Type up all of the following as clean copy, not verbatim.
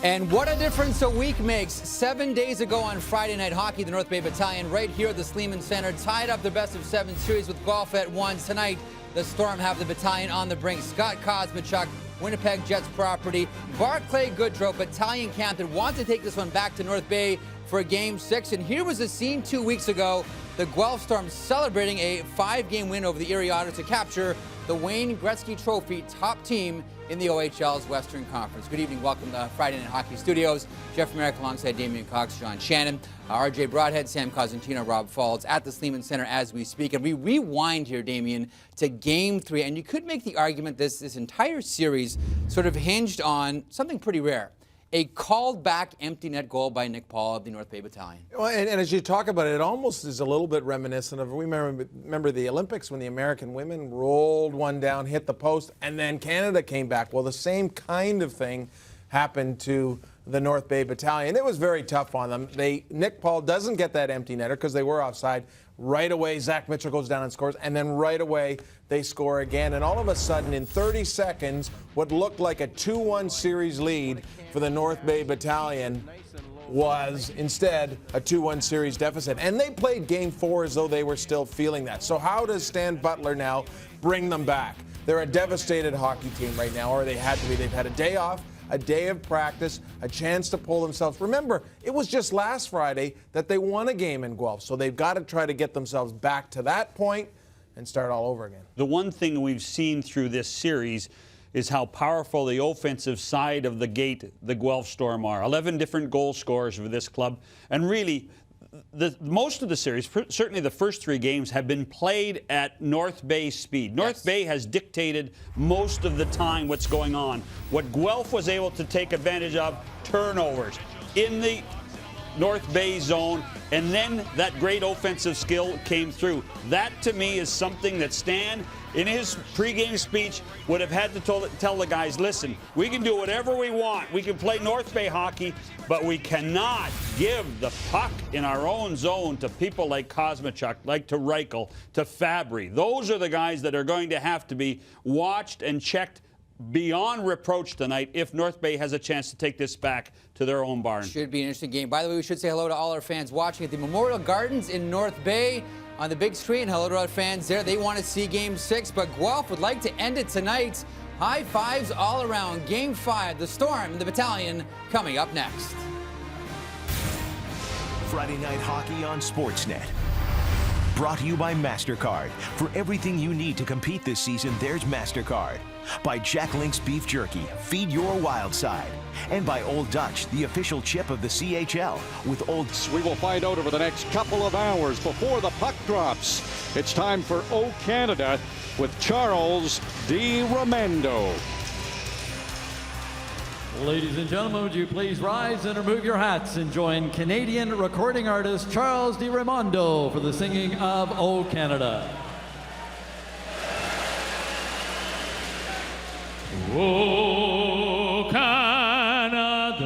And what a difference a week makes. 7 days ago on Friday Night Hockey, the North Bay Battalion right here at the Sleeman Center tied up the best-of-7 series with Guelph at 1. Tonight, the Storm have the Battalion on the brink. Scott Kosmachuk, Winnipeg Jets property. Barclay Goodrow, Battalion captain, wants to take this one back to North Bay for Game 6. And here was the scene 2 weeks ago. The Guelph Storm celebrating a 5-game win over the Erie Otters to capture the Wayne Gretzky Trophy, top team in the OHL's Western Conference. Good evening. Welcome to Friday Night Hockey Studios. Jeff Merrick alongside Damian Cox, John Shannon, RJ Broadhead, Sam Cosentino, Rob Falls at the Sleeman Center as we speak. And we rewind here, Damian, to Game 3. And you could make the argument this entire series sort of hinged on something pretty rare. A called back empty net goal by Nick Paul of the North Bay Battalion. Well, and as you talk about it, it almost is a little bit reminiscent of, we remember the Olympics when the American women rolled one down, hit the post, and then Canada came back. Well, the same kind of thing happened to the North Bay Battalion. It was very tough on them. Nick Paul doesn't get that empty netter because they were offside. Right away, Zach Mitchell goes down and scores, and then right away they score again. And all of a sudden, in 30 seconds, what looked like a 2-1 series lead for the North Bay Battalion was instead a 2-1 series deficit. And they played Game 4 as though they were still feeling that. So how does Stan Butler now bring them back? They're a devastated hockey team right now, or they had to be. They've had a day off, a day of practice, a chance to pull themselves. Remember, it was just last Friday that they won a game in Guelph, so they've got to try to get themselves back to that point and start all over again. The one thing we've seen through this series is how powerful the offensive side of the gate the Guelph Storm are. 11 different goal scorers for this club, and really most of the series, certainly the first 3 games, have been played at North Bay speed. North Bay has dictated most of the time what's going on. What Guelph was able to take advantage of, turnovers in the North Bay zone, and then that great offensive skill came through. That, to me, is something that Stan, in his pregame speech, would have had to tell the guys, listen, we can do whatever we want. We can play North Bay hockey, but we cannot give the puck in our own zone to people like Kosmachuk, like to Reichel, to Fabry. Those are the guys that are going to have to be watched and checked beyond reproach tonight if North Bay has a chance to take this back to their own barn. Should be an interesting game. By the way, we should say hello to all our fans watching at the Memorial Gardens in North Bay on the big screen. Hello to our fans there. They want to see Game 6, but Guelph would like to end it tonight. High fives all around. Game 5, the Storm and the Battalion coming up next. Friday Night Hockey on Sportsnet. Brought to you by MasterCard. For everything you need to compete this season, there's MasterCard. By Jack Link's Beef Jerky, feed your wild side. And by Old Dutch, the official chip of the CHL. With Old... We will find out over the next couple of hours before the puck drops. It's time for O Canada with Charles D. Romando. Ladies and gentlemen, would you please rise and remove your hats and join Canadian recording artist Charles D. Raimondo for the singing of O Canada. O Canada,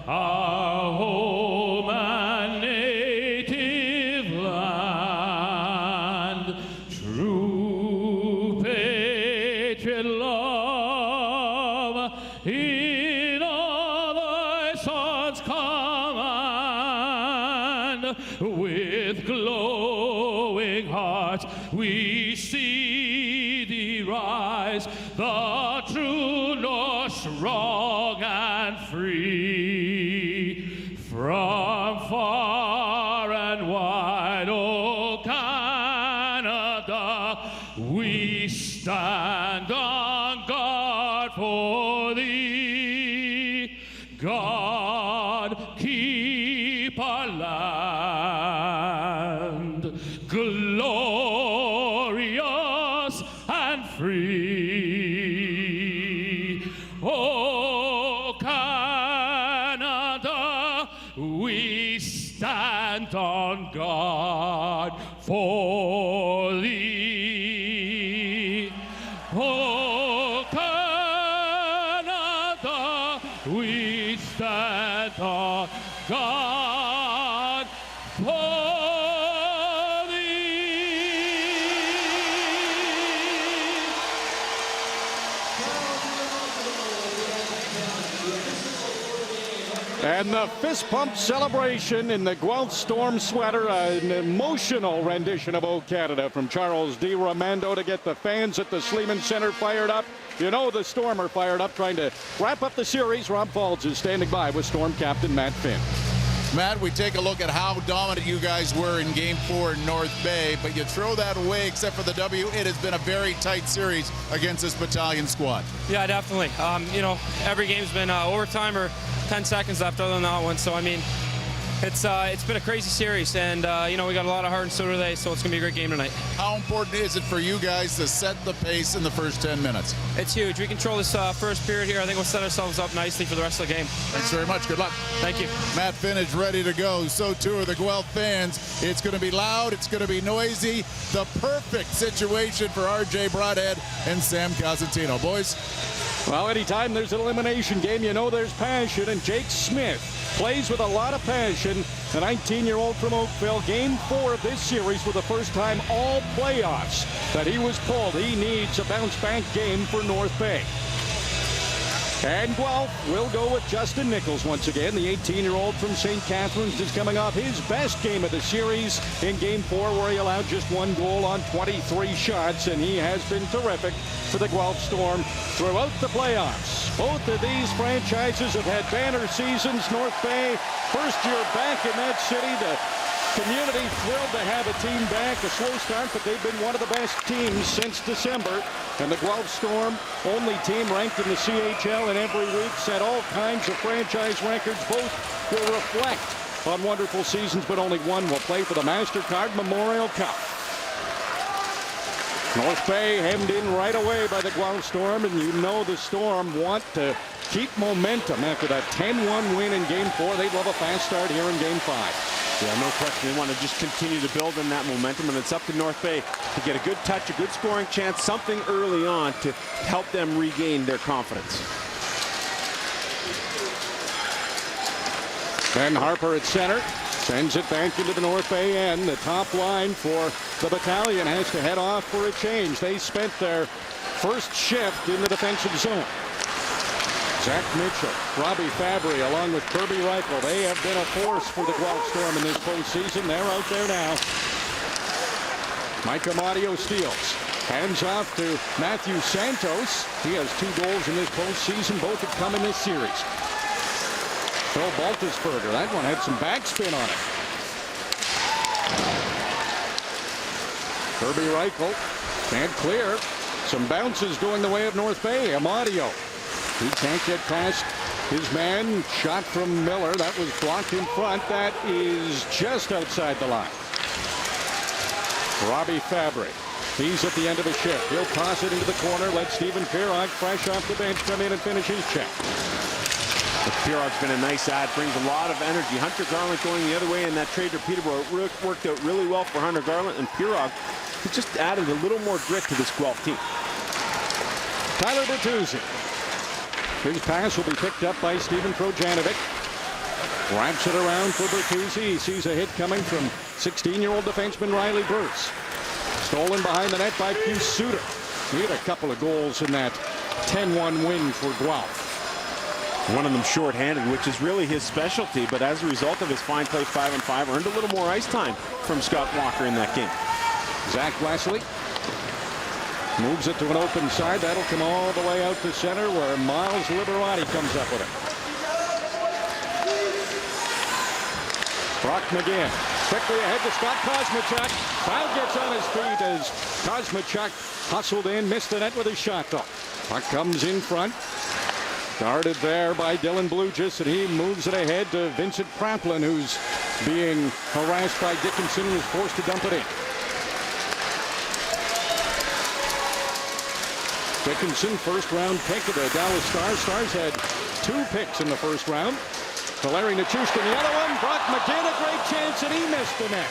our home and native land, true patriot love in all thy sons command. With glowing hearts we see thee rise, the true North, strong and free. From far and wide, O Canada, we stand on guard for thee. God, keep our land glorious and free. Oh, Canada, we stand on guard for thee. Oh, Canada, we stand on guard for thee. And the fist pump celebration in the Guelph Storm sweater, an emotional rendition of O Canada from Charles D. Ramondo to get the fans at the Sleeman Center fired up. You know the Storm are fired up, trying to wrap up the series. Rob Faulds is standing by with Storm captain Matt Finn. Matt, we take a look at how dominant you guys were in Game 4 in North Bay, but you throw that away except for the W. It has been a very tight series against this Battalion squad. Yeah, definitely. You know, every game's been overtime or 10 seconds left other than that one. So, I mean, it's been a crazy series, and, you know, we got a lot of heart, and so do they, so it's going to be a great game tonight. How important is it for you guys to set the pace in the first 10 minutes? It's huge. We control this first period here. I think we'll set ourselves up nicely for the rest of the game. Thanks very much. Good luck. Thank you. Matt Finn is ready to go. So too are the Guelph fans. It's going to be loud. It's going to be noisy. The perfect situation for R.J. Broadhead and Sam Cosentino. Boys. Well, anytime there's an elimination game, you know there's passion, and Jake Smith plays with a lot of passion. The 19-year-old from Oakville, Game 4 of this series for the first time all playoffs that he was pulled. He needs a bounce-back game for North Bay. And Guelph will go with Justin Nichols once again. The 18-year-old from St. Catharines is coming off his best game of the series in Game 4, where he allowed just 1 goal on 23 shots, and he has been terrific for the Guelph Storm throughout the playoffs. Both of these franchises have had banner seasons. North Bay, first year back in that city. The community thrilled to have a team back. A slow start, but they've been one of the best teams since December. And the Guelph Storm, only team ranked in the CHL, and every week set all kinds of franchise records. Both will reflect on wonderful seasons, but only one will play for the MasterCard Memorial Cup. North Bay hemmed in right away by the Guelph Storm, and you know the Storm want to keep momentum after that 10-1 win in Game 4. They'd love a fast start here in Game 5. Yeah, no question. They want to just continue to build on that momentum, and it's up to North Bay to get a good touch, a good scoring chance, something early on to help them regain their confidence. Ben Harper at center. Sends it back into the North Bay end. The top line for the Battalion has to head off for a change. They spent their first shift in the defensive zone. Zach Mitchell, Robbie Fabry, along with Kirby Reichel. They have been a force for the Guelph Storm in this postseason. They're out there now. Mike Amadio steals. Hands off to Matthew Santos. He has 2 goals in this postseason. Both have come in this series. Phil Baltusberger, that one had some backspin on it. Kirby Reichel can't clear. Some bounces going the way of North Bay. Amadio. He can't get past his man. Shot from Miller. That was blocked in front. That is just outside the line. Robbie Fabry. He's at the end of a shift. He'll toss it into the corner. Let Stephen Pirog, fresh off the bench, come in and finish his check. Pirog's been a nice add. Brings a lot of energy. Hunter Garland going the other way in that trade to Peterborough. It worked out really well for Hunter Garland, and Pirog just added a little more grit to this Guelph team. Tyler Bertuzzi. His pass will be picked up by Steven Trojanovic. Wraps it around for Bertuzzi. He sees a hit coming from 16-year-old defenseman Riley Bruce. Stolen behind the net by Hugh Suter. He had a couple of goals in that 10-1 win for Guelph. One of them short-handed, which is really his specialty, but as a result of his fine play 5-on-5, earned a little more ice time from Scott Walker in that game. Zach Wesley moves it to an open side. That'll come all the way out to center, where Miles Liberati comes up with it. Brock McGinn quickly ahead to Scott Kosmachuk. Foul gets on his feet as Kosmachuk hustled in, missed the net with his shot though. Puck comes in front. Guarded there by Dylan Blugis, and he moves it ahead to Vincent Praplin, who's being harassed by Dickinson, who's forced to dump it in. Dickinson, first-round pick of the Dallas Stars. Stars had 2 picks in the first round. Valeri Nichushkin, the other one. Brock McGinn, a great chance, and he missed the net.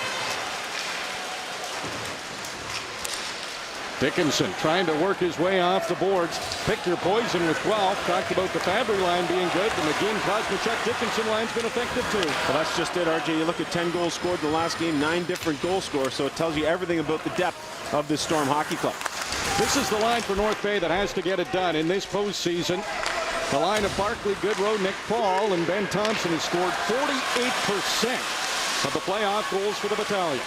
Dickinson trying to work his way off the boards. Pick your poison with Guelph. Talked about the Fabry line being good. The McGinn, Kosmachuk, Dickinson line's been effective too. Well, that's just it, RJ. You look at 10 goals scored in the last game, 9 different goal scorers, so it tells you everything about the depth of this Storm Hockey Club. This is the line for North Bay that has to get it done in this postseason. The line of Barkley, Goodrow, Nick Paul, and Ben Thompson has scored 48% of the playoff goals for the Battalion.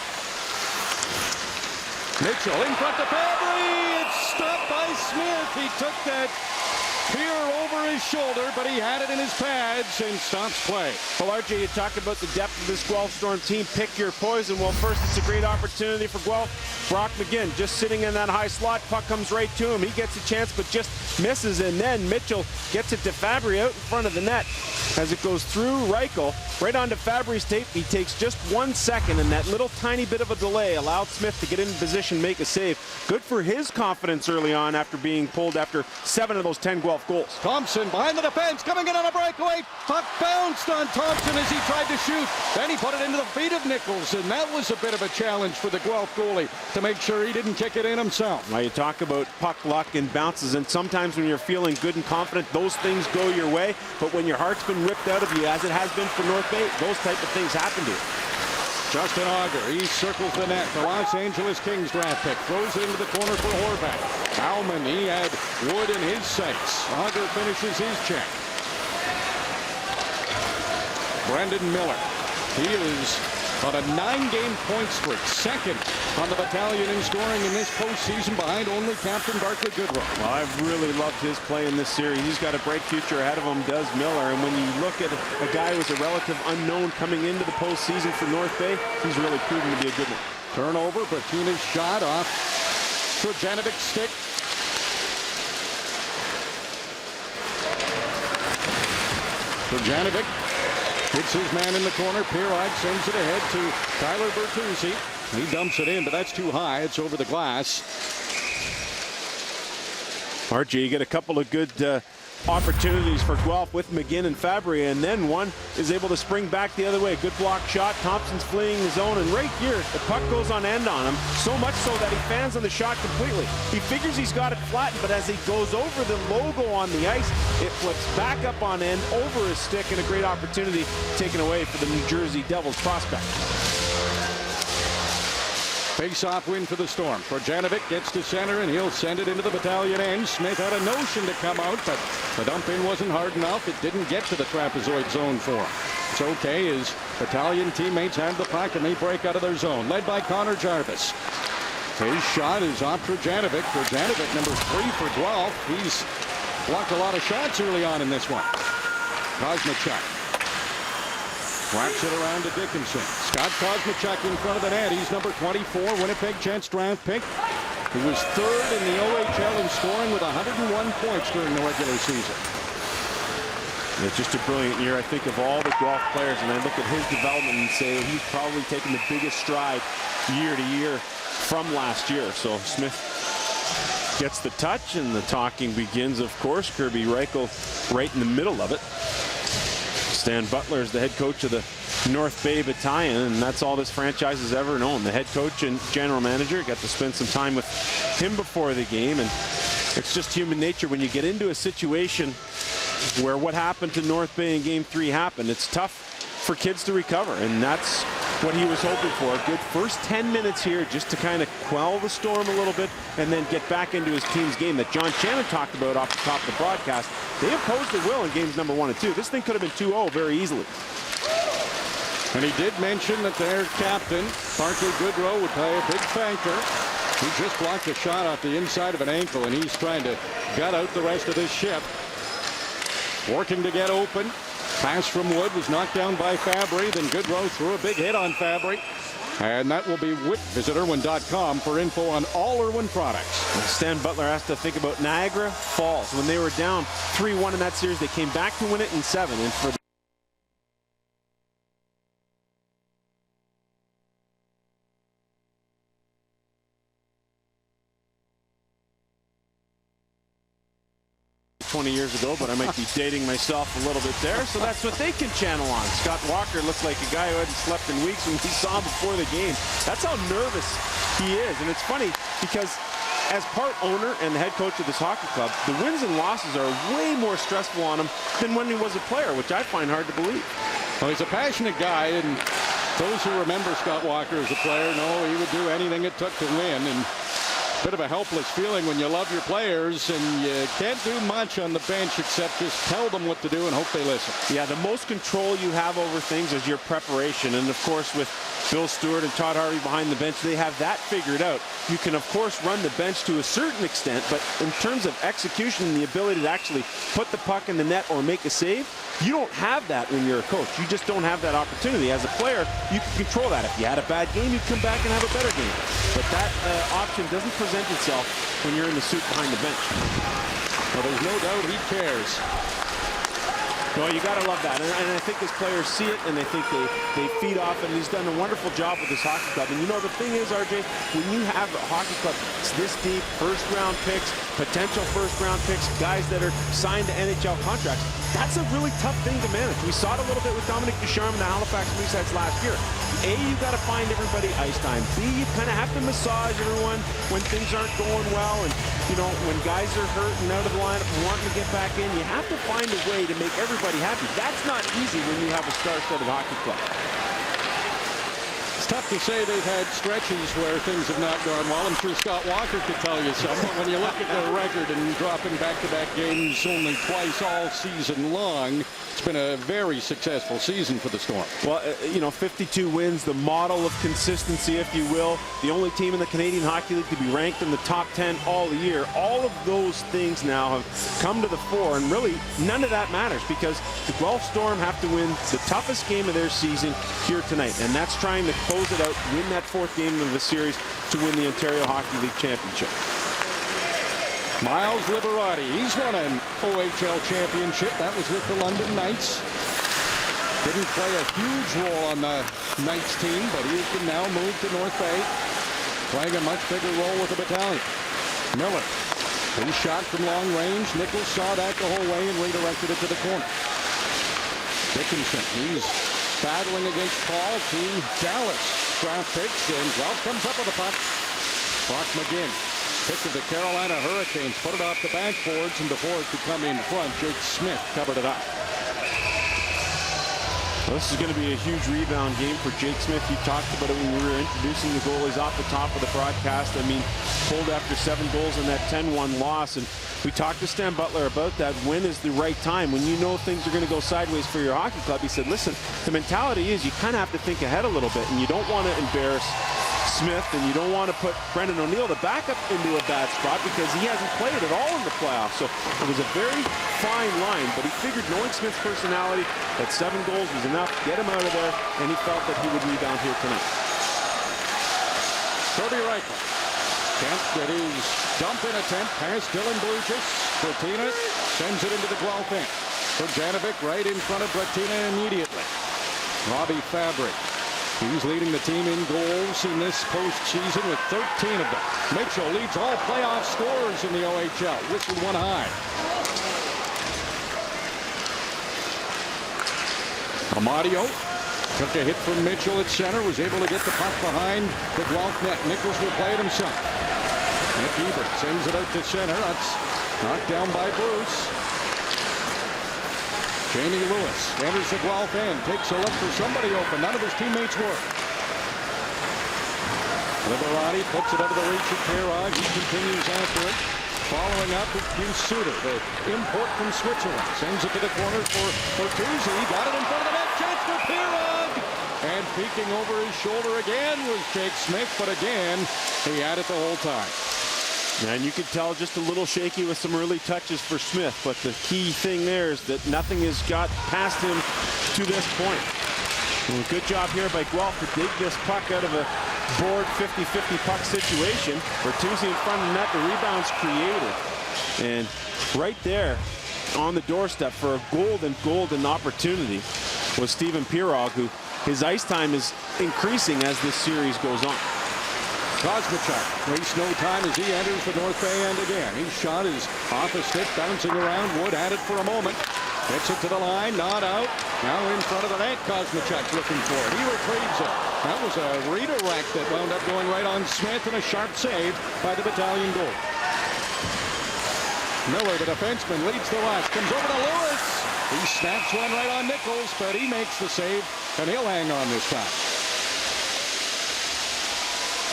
Mitchell in front of Fabry. It's stopped by Smith. He took that spear over his shoulder, but he had it in his pads and stops play. Well, RJ, you talk about the depth of this Guelph Storm team. Pick your poison. Well, first, it's a great opportunity for Guelph. Brock McGinn just sitting in that high slot. Puck comes right to him. He gets a chance, but just misses. And then Mitchell gets it to Fabry out in front of the net. As it goes through Reichel, right onto Fabry's tape. He takes just 1 second, and that little tiny bit of a delay allowed Smith to get in position, make a save. Good for his confidence early on after being pulled after 7 of those 10 Guelph goals. Thompson behind the defense, coming in on a breakaway. Puck bounced on Thompson as he tried to shoot. Then he put it into the feet of Nichols, and that was a bit of a challenge for the Guelph goalie to make sure he didn't kick it in himself. Now you talk about puck luck and bounces, and sometimes when you're feeling good and confident, those things go your way. But when your heart's been ripped out of you, as it has been for North Bay, those type of things happen to you. Justin Auger, he circles the net. The Los Angeles Kings draft pick throws it into the corner for Horvath. Bauman, he had Wood in his sights. Auger finishes his check. Brendan Miller, he is on a 9-game point streak, second on the Battalion in scoring in this postseason, behind only Captain Barkley Goodrow. Well, I've really loved his play in this series. He's got a bright future ahead of him, does Miller. And when you look at a guy who's a relative unknown coming into the postseason for North Bay, he's really proven to be a good one. Turnover, Bertuna's shot off Trojanovic's stick. Trojanovic hits his man in the corner. Pirog sends it ahead to Tyler Bertuzzi. He dumps it in, but that's too high. It's over the glass. RJ, you get a couple of good opportunities for Guelph with McGinn and Fabry, and then one is able to spring back the other way. Good block shot. Thompson's fleeing the zone, and right here, the puck goes on end on him, so much so that he fans on the shot completely. He figures he's got it flattened, but as he goes over the logo on the ice, it flips back up on end over his stick, and a great opportunity taken away for the New Jersey Devils prospect. Face-off win for the Storm. Trojanovic gets to center, and he'll send it into the Battalion end. Smith had a notion to come out, but the dump-in wasn't hard enough. It didn't get to the trapezoid zone for him. It's okay. His Battalion teammates have the puck, and they break out of their zone. Led by Connor Jarvis. His shot is off Trojanovic. Trojanovic, number 3 for Guelph. He's blocked a lot of shots early on in this one. Kosmachuk wraps it around to Dickinson. Scott Kosmachuk in front of the net. He's number 24, Winnipeg Jets draft pick. He was 3rd in the OHL in scoring with 101 points during the regular season. It's just a brilliant year. I think of all the Guelph players, and I look at his development and say he's probably taken the biggest stride year to year from last year. So Smith gets the touch, and the talking begins, of course. Kirby Reichel right in the middle of it. Stan Butler is the head coach of the North Bay Battalion, and that's all this franchise has ever known. The head coach and general manager, got to spend some time with him before the game, and it's just human nature when you get into a situation where what happened to North Bay in Game 3 happened. It's tough for kids to recover, and that's what he was hoping for. A good first 10 minutes here just to kind of quell the storm a little bit and then get back into his team's game that John Shannon talked about off the top of the broadcast. They imposed their will in games number 1 and 2. This thing could have been 2-0 very easily. And he did mention that their captain, Barkley Goodrow, would pay a big thanker. He just blocked a shot off the inside of an ankle, and he's trying to gut out the rest of this ship. Working to get open. Pass from Wood was knocked down by Fabry. Then Goodrow threw a big hit on Fabry. And that will be Visit Irwin.com for info on all Irwin products. Stan Butler has to think about Niagara Falls. When they were down 3-1 in that series, they came back to win it in 7. And for 20 years ago, but I might be dating myself a little bit there, so that's what they can channel on. Scott Walker looks like a guy who hadn't slept in weeks when we saw him before the game. That's how nervous he is, and it's funny because as part owner and the head coach of this hockey club, the wins and losses are way more stressful on him than when he was a player, which I find hard to believe. Well, he's a passionate guy, and those who remember Scott Walker as a player know he would do anything it took to win, and Bit of a helpless feeling when you love your players and you can't do much on the bench except just tell them what to do and hope they listen. Yeah, the most control you have over things is your preparation. And, of course, with Bill Stewart and Todd Harvey behind the bench, they have that figured out. You can, of course, run the bench to a certain extent, but in terms of execution and the ability to actually put the puck in the net or make a save, you don't have that when you're a coach. You just don't have that opportunity. As a player, you can control that. If you had a bad game, you come back and have a better game. But that option doesn't present itself when you're in the suit behind the bench. Well, there's no doubt he cares. No, you got to love that. And I think his players see it, and they think they feed off it. And he's done a wonderful job with this hockey club. And you know, the thing is, RJ, when you have a hockey club this deep, first-round picks, potential first-round picks, guys that are signed to NHL contracts, that's a really tough thing to manage. We saw it a little bit with Dominic Ducharme and the Halifax Resets last year. A, you got to find everybody ice time. B, you kind of have to massage everyone when things aren't going well. And, you know, when guys are hurt and out of the lineup and wanting to get back in, you have to find a way to make everybody happy. That's not easy when you have a star-studded hockey club. It's tough to say they've had stretches where things have not gone well. I'm sure Scott Walker could tell you something. When you look at their record and dropping back-to-back games only twice all season long, it's been a very successful season for the Storm. Well, you know, 52 wins, the model of consistency, if you will. The only team in the Canadian Hockey League to be ranked in the top 10 all year. All of those things now have come to the fore, and really none of that matters because the Guelph Storm have to win the toughest game of their season here tonight, and that's trying to close it out, win that fourth game of the series to win the Ontario Hockey League Championship. Miles Liberati, he's won an OHL championship. That was with the London Knights. Didn't play a huge role on the Knights team, but he has been now moved to North Bay, playing a much bigger role with the Battalion. Miller, his shot from long range. Nichols saw that the whole way and redirected it to the corner. Dickinson, he's battling against Paul, Team Dallas draft picks, and Guelph comes up with a puck. Brock McGinn, pick of the Carolina Hurricanes, put it off the backboards, and before it could come in front, Jake Smith covered it up. Well, this is going to be a huge rebound game for Jake Smith. You talked about it when we were introducing the goalies off the top of the broadcast. I mean, pulled after 7 goals in that 10-1 loss. And we talked to Stan Butler about that. When is the right time? When you know things are going to go sideways for your hockey club, he said, listen, the mentality is you kind of have to think ahead a little bit, and you don't want to embarrass Smith, and you don't want to put Brendan O'Neill, the backup, into a bad spot because he hasn't played at all in the playoffs. So it was a very fine line, but he figured, knowing Smith's personality, that 7 goals was enough to get him out of there, and he felt that he would rebound here tonight. Cody Reichel can't get his dump-in attempt past Dylan Blugis. Bratina sends it into the Guelph end. Bojanovic right in front of Bratina immediately. Robbie Fabric, he's leading the team in goals in this postseason with 13 of them. Mitchell leads all playoff scorers in the OHL, whistled one high. Amadio took a hit from Mitchell at center, was able to get the puck behind the Guelph net. Nichols will play it himself. Nick Ebert sends it out to center. That's knocked down by Bruce. Jamie Lewis enters the Guelph end, takes a look for somebody open. None of his teammates were. Liberati puts it over the reach of Pirog. He continues after it. Following up with Hugh Suter, the import from Switzerland. Sends it to the corner for Bertuzzi. Got it in front of the net. Chance for Pirog. And peeking over his shoulder again was Jake Smith, but again, he had it the whole time. And you could tell just a little shaky with some early touches for Smith, but the key thing there is that nothing has got past him to this point. Well, good job here by Guelph to dig this puck out of a board 50-50 puck situation. Bertuzzi in front of the net, the rebound's created. And right there on the doorstep for a golden opportunity was Steven Pirog, who his ice time is increasing as this series goes on. Kosmachuk wastes no time as he enters the North Bay end again. His shot is off a stick, bouncing around. Wood had it for a moment. Gets it to the line, not out. Now in front of the net, Kosmachuk looking for it. He retrieves it. That was a redirect that wound up going right on Smith, and a sharp save by the Battalion goal. Miller, the defenseman, leads the rush. Comes over to Lewis. He snaps one right on Nichols, but he makes the save, and he'll hang on this time.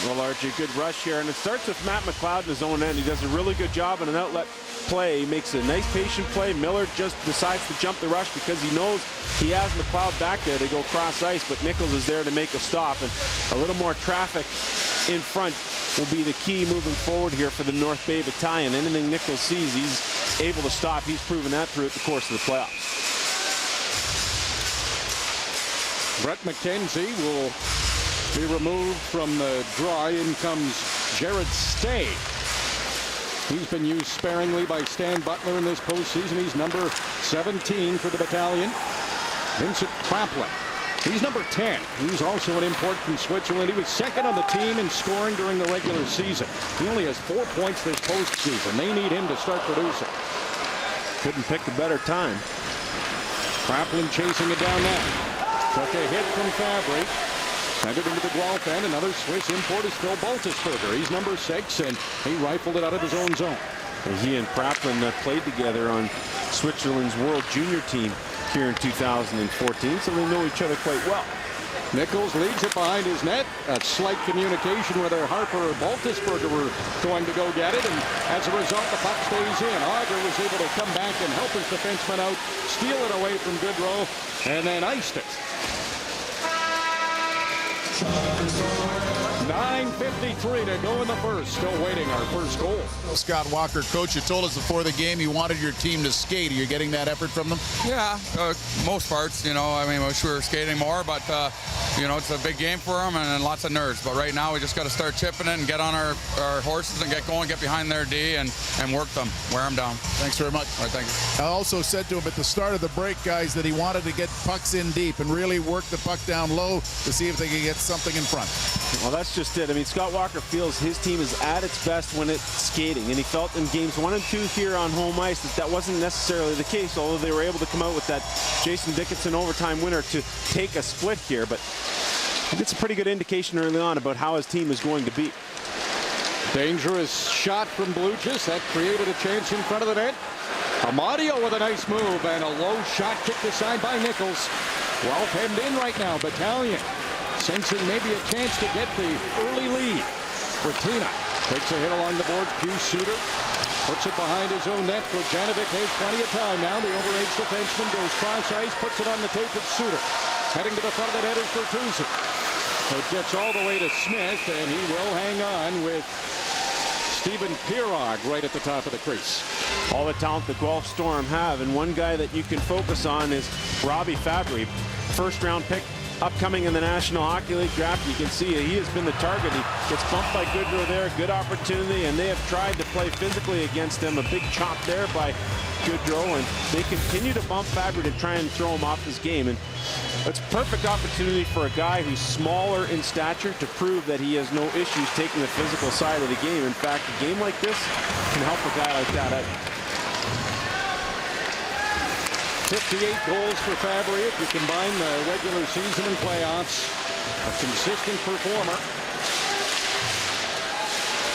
Well, RJ, good rush here, and it starts with Matt McLeod in his own end. He does a really good job on an outlet play. He makes a nice patient play. Miller just decides to jump the rush because he knows he has McLeod back there to go cross ice, but Nichols is there to make a stop, and a little more traffic in front will be the key moving forward here for the North Bay Battalion. Anything Nichols sees, he's able to stop. He's proven that throughout the course of the playoffs. Brett McKenzie will be removed from the draw. In comes Jared Stay. He's been used sparingly by Stan Butler in this postseason. He's number 17 for the Battalion. Vincent Kraplin. He's number 10. He's also an import from Switzerland. He was second on the team in scoring during the regular season. He only has 4 points this postseason. They need him to start producing. Couldn't pick a better time. Kraplin chasing it down now. Took a hit from Fabry. Sent it into the Guelph end. Another Swiss import is Phil Baltisberger. He's number 6, and he rifled it out of his own zone. And he and Praplin played together on Switzerland's World Junior team here in 2014, so they know each other quite well. Nichols leads it behind his net. A slight communication whether Harper or Baltisberger were going to go get it, and as a result, the puck stays in. Auger was able to come back and help his defenseman out, steal it away from Goodrow, and then iced it. 9:53 to go in the first. Still waiting our first goal. Scott Walker, coach, you told us before the game you wanted your team to skate. Are you getting that effort from them? Yeah, most parts, you know. I mean, I wish we were skating more, but, you know, it's a big game for them and lots of nerves. But right now we just got to start chipping it and get on our horses and get going, get behind their D and work them, wear them down. Thanks very much. All right, thank you. I also said to him at the start of the break, guys, that he wanted to get pucks in deep and really work the puck down low to see if they could get something in front. Well, that's just it. I mean, Scott Walker feels his team is at its best when it's skating, and he felt in games 1 and 2 here on home ice that wasn't necessarily the case, although they were able to come out with that Jason Dickinson overtime winner to take a split here. But it's a pretty good indication early on about how his team is going to be. Dangerous shot from Bluchis. That created a chance in front of the net. Amadio with a nice move and a low shot kicked aside by Nichols. Well hemmed in right now. Battalion sensing maybe a chance to get the early lead. Bertina takes a hit along the boards. Hugh Suter puts it behind his own net. Grojanovic has plenty of time now. The overage defenseman goes cross ice, puts it on the tape of Suter. Heading to the front of the net is Bertuzzi. It gets all the way to Smith, and he will hang on with Stephen Pirog right at the top of the crease. All the talent the Guelph Storm have, and one guy that you can focus on is Robbie Fabry, first-round pick upcoming in the National Hockey League draft. You can see he has been the target. He gets bumped by Goodrow there, good opportunity, and they have tried to play physically against him. A big chop there by Goodrow, and they continue to bump Fabry to try and throw him off his game. And it's a perfect opportunity for a guy who's smaller in stature to prove that he has no issues taking the physical side of the game. In fact, a game like this can help a guy like that out. 58 goals for Fabry if you combine the regular season and playoffs. A consistent performer.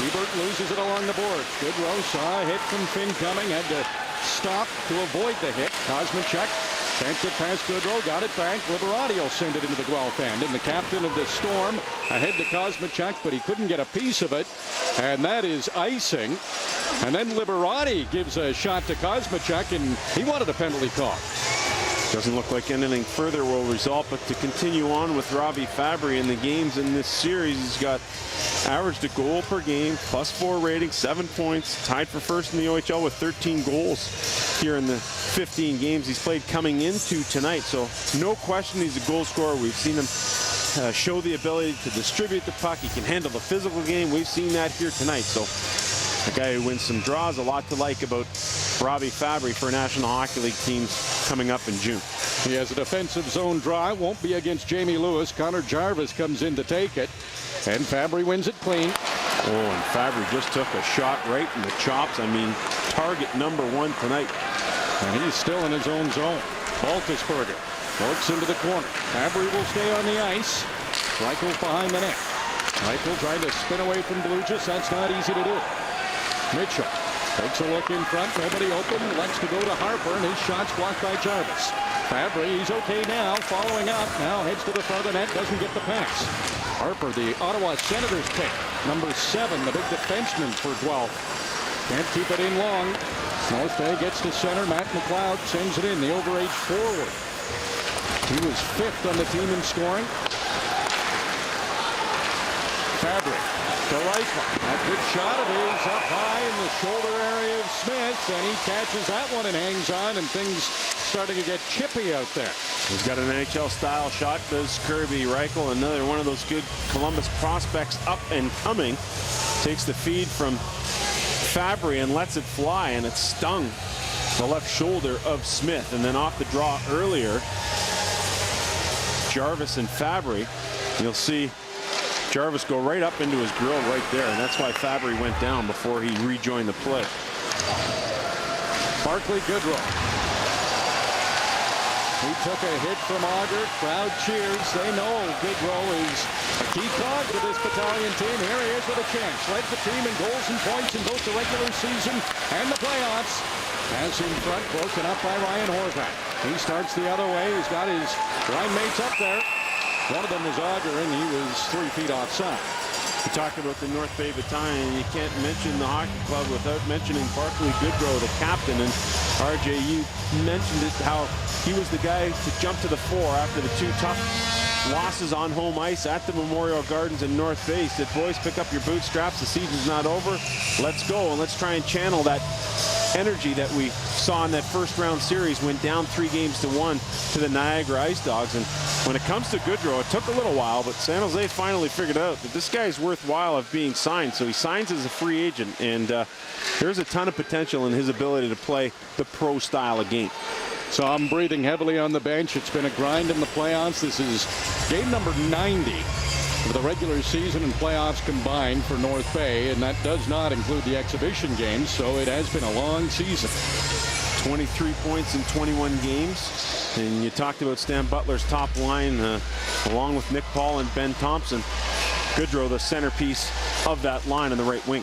Hebert loses it along the boards. Goodrow saw a hit from Finn coming, had to stop to avoid the hit. Kosmachuk sent it past Goodrow, got it back. Liberati will send it into the Guelph end. And the captain of the Storm ahead to Kosmachuk, but he couldn't get a piece of it. And that is icing. And then Liberati gives a shot to Kosmachuk, and he wanted a penalty call. Doesn't look like anything further will result, but to continue on with Robbie Fabry in the games in this series, he's got averaged a goal per game, +4 rating, 7 points, tied for first in the OHL with 13 goals here in the 15 games he's played coming into tonight. So no question he's a goal scorer. We've seen him show the ability to distribute the puck. He can handle the physical game. We've seen that here tonight. So a guy who wins some draws, a lot to like about Robbie Fabry for National Hockey League teams coming up in June. He has a defensive zone draw. Won't be against Jamie Lewis. Connor Jarvis comes in to take it. And Fabry wins it clean. Oh, and Fabry just took a shot right in the chops. I mean, target #1 tonight. And he's still in his own zone. Baltisberger works into the corner. Fabry will stay on the ice. Reichel's behind the net. Reichel trying to spin away from Bluchis. That's not easy to do. Mitchell takes a look in front. Nobody open. Lets to go to Harper, and his shot's blocked by Jarvis. Fabry, he's okay now. Following up. Now heads to the front of the net. Doesn't get the pass. Harper, the Ottawa Senators pick. Number 7, the big defenseman for Guelph. Can't keep it in long. North Bay gets to center. Matt McLeod sends it in, the overage forward. He was 5th on the team in scoring. Fabric to Reichel. A good shot of his up high in the shoulder area of Smith, and he catches that one and hangs on, and things starting to get chippy out there. He's got an NHL-style shot, does Kirby Reichel, another one of those good Columbus prospects up and coming. Takes the feed from Fabry and lets it fly, and it stung the left shoulder of Smith. And then off the draw earlier, Jarvis and Fabry, you'll see Jarvis go right up into his grill right there, and that's why Fabry went down before he rejoined the play. Barclay Goodrow. He took a hit from Auger. Crowd cheers. They know Goodrow is a key cog to this Battalion team. Here he is with a chance. Led the team in goals and points in both the regular season and the playoffs. Pass in front, broken up by Ryan Horvat. He starts the other way. He's got his line mates up there. One of them was Auger, and he was 3 feet offside. You talk about the North Bay Battalion, you can't mention the hockey club without mentioning Barclay Goodrow, the captain. And RJ, you mentioned it, how he was the guy to jump to the fore after the 2 tough losses on home ice at the Memorial Gardens in North Bay. He said, boys, pick up your bootstraps. The season's not over. Let's go, and let's try and channel that energy that we saw in that first round series, went down 3-1 to the Niagara Ice Dogs. And when it comes to Goodrow, it took a little while, but San Jose finally figured out that this guy's worthwhile of being signed. So he signs as a free agent, and there's a ton of potential in his ability to play the pro style of game. So I'm breathing heavily on the bench. It's been a grind in the playoffs. This is game number 90 of the regular season and playoffs combined for North Bay, and that does not include the exhibition games, so it has been a long season. 23 points in 21 games. And you talked about Stan Butler's top line, along with Nick Paul and Ben Thompson. Goodrow, the centerpiece of that line on the right wing.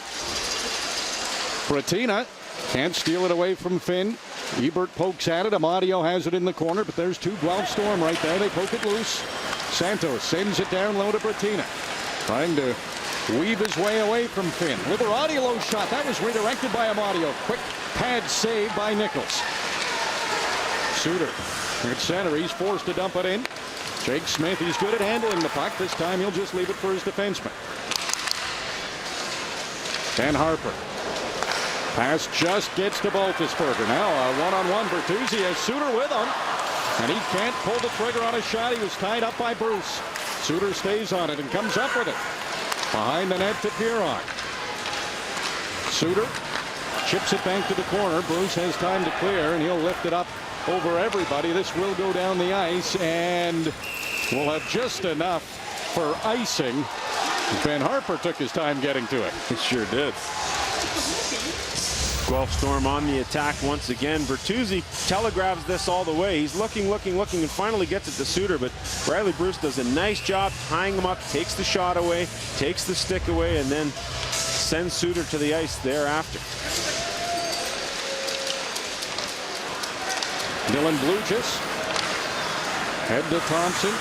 Bratina can't steal it away from Finn. Ebert pokes at it. Amadio has it in the corner, but there's 2 Guelph Storm right there. They poke it loose. Santos sends it down low to Bratina, trying to weave his way away from Finn. With a Rodio's shot, that was redirected by Amadio. Quick pad save by Nichols. Suter at center, he's forced to dump it in. Jake Smith, he's good at handling the puck. This time he'll just leave it for his defenseman. Ben Harper. Pass just gets to Baltisberger. Now a one-on-one. Bertuzzi has Suter with him, and he can't pull the trigger on a shot. He was tied up by Bruce. Suter stays on it and comes up with it. Behind the net to Piron. Suter chips it back to the corner. Bruce has time to clear, and he'll lift it up over everybody. This will go down the ice, and we'll have just enough for icing. Ben Harper took his time getting to it. It sure did. Guelph Storm on the attack once again. Bertuzzi telegraphs this all the way. He's looking, and finally gets it to Suter, but Riley Bruce does a nice job tying him up, takes the shot away, takes the stick away, and then sends Suter to the ice thereafter. Dylan Blugis. Head to Thompson.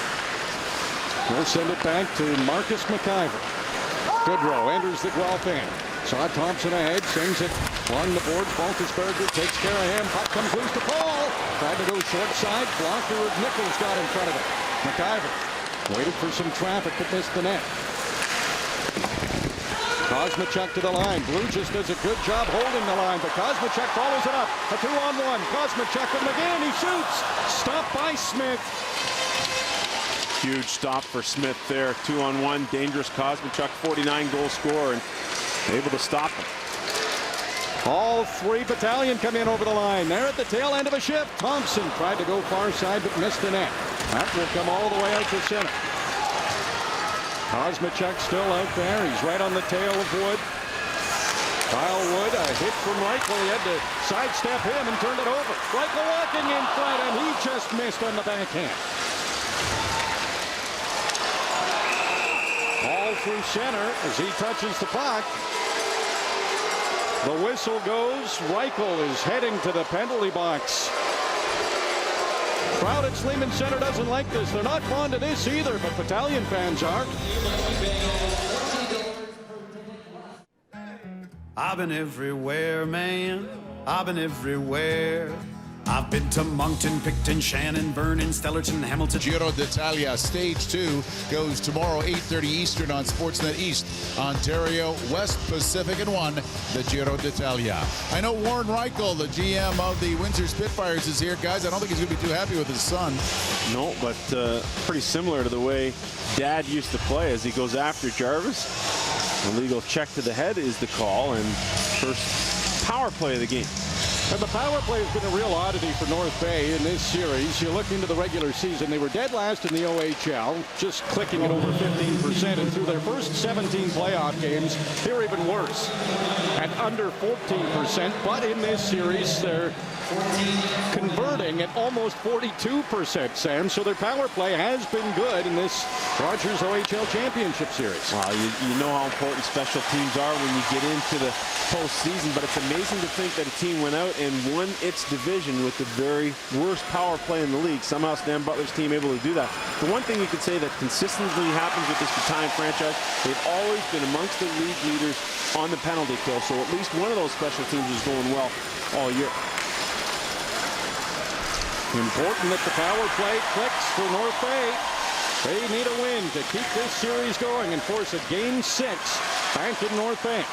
He'll send it back to Marcus McIver. Goodrow enters the Guelph end. Saw Thompson ahead, sends it along the boards. Baltisberger takes care of him. Puck comes loose to Paul. Tried to go short side. Blocker of Nichols got in front of it. McIver waited for some traffic but missed the net. Kosmachuk to the line. Blugis does a good job holding the line, but Kosmachuk follows it up. A 2-on-1. Kosmachuk with McGinn. He shoots. Stopped by Smith. Huge stop for Smith there. 2-on-1. Dangerous Kosmachuk, 49-goal scorer, and able to stop him. All 3 Battalion come in over the line. They're at the tail end of a shift. Thompson tried to go far side but missed the net. That will come all the way out to center. Kosmachuk still out there. He's right on the tail of Wood. Kyle Wood, a hit from Reichel. He had to sidestep him and turned it over. Reichel walking in front, and he just missed on the backhand. Ball through center as he touches the puck. The whistle goes. Reichel is heading to the penalty box. Crowd at Sleeman Center doesn't like this. They're not fond of this either, but Battalion fans are. I've been everywhere, man. I've been everywhere. I've been to Moncton, Picton, Shannon, Vernon, Stellarton, Hamilton. Giro d'Italia Stage 2 goes tomorrow, 8:30 Eastern on Sportsnet East, Ontario, West Pacific, and 1, the Giro d'Italia. I know Warren Reichel, the GM of the Windsor Spitfires, is here. Guys, I don't think he's going to be too happy with his son. No, but pretty similar to the way Dad used to play as he goes after Jarvis. Illegal check to the head is the call, and first power play of the game. And the power play has been a real oddity for North Bay in this series. You look into the regular season, they were dead last in the OHL, just clicking at over 15%. And through their first 17 playoff games, they're even worse at under 14%. But in this series, they're converting at almost 42%, Sam. So their power play has been good in this Rogers OHL Championship Series. Well, you know how important special teams are when you get into the postseason, but it's amazing to think that a team went out and won its division with the very worst power play in the league. Somehow Stan Butler's team able to do that. The one thing you could say that consistently happens with this Battalion franchise, they've always been amongst the league leaders on the penalty kill, so at least one of those special teams is going well all year. Important that the power play clicks for North Bay. They need a win to keep this series going and force a Game 6 back in North Bay.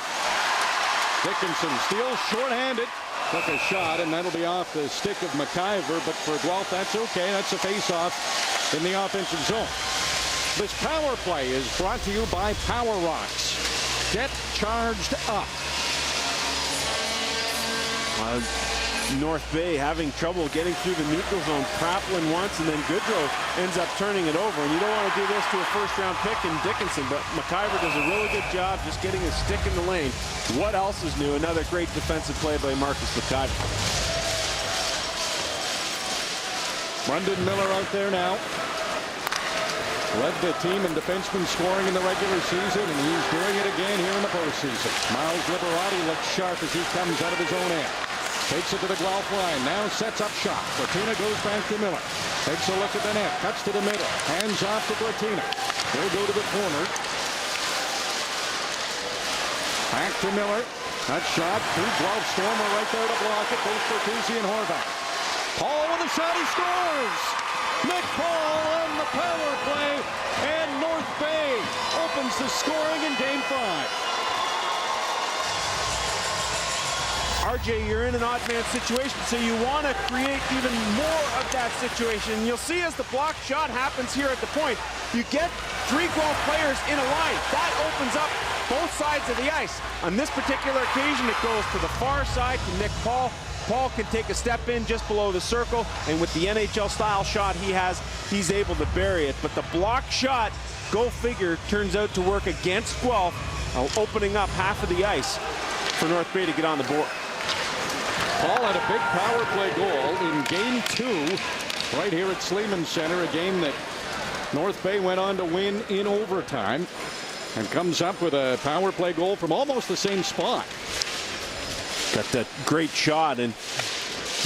Dickinson steals shorthanded. Took a shot, and that'll be off the stick of McIver, but for Guelph, that's okay. That's a face-off in the offensive zone. This power play is brought to you by Power Rocks. Get charged up. North Bay having trouble getting through the neutral zone. Praplin once, and then Goodrow ends up turning it over. And you don't want to do this to a first-round pick in Dickinson, but McIver does a really good job just getting his stick in the lane. What else is new? Another great defensive play by Marcus McIver. Brendan Miller out there now. Led the team in defenseman scoring in the regular season, and he's doing it again here in the postseason. Miles Liberati looks sharp as he comes out of his own end. Takes it to the Guelph line. Now sets up shot. Bratina goes back to Miller. Takes a look at the net. Cuts to the middle. Hands off to Bratina. They'll go to the corner. Back to Miller. That shot. Two Guelph Stormer right there to block it. Both Bertuzzi and Horvath. Paul with a shot. He scores! Nick Paul on the power play. And North Bay opens the scoring in Game 5. RJ, you're in an odd man situation, so you want to create even more of that situation. And you'll see as the block shot happens here at the point, you get 3 Guelph players in a line. That opens up both sides of the ice. On this particular occasion, it goes to the far side to Nick Paul. Paul can take a step in just below the circle, and with the NHL-style shot he has, he's able to bury it. But the block shot, go figure, turns out to work against Guelph, opening up half of the ice for North Bay to get on the board. Paul had a big power play goal in Game 2 right here at Sleeman Center, a game that North Bay went on to win in overtime, and comes up with a power play goal from almost the same spot. Got that great shot, and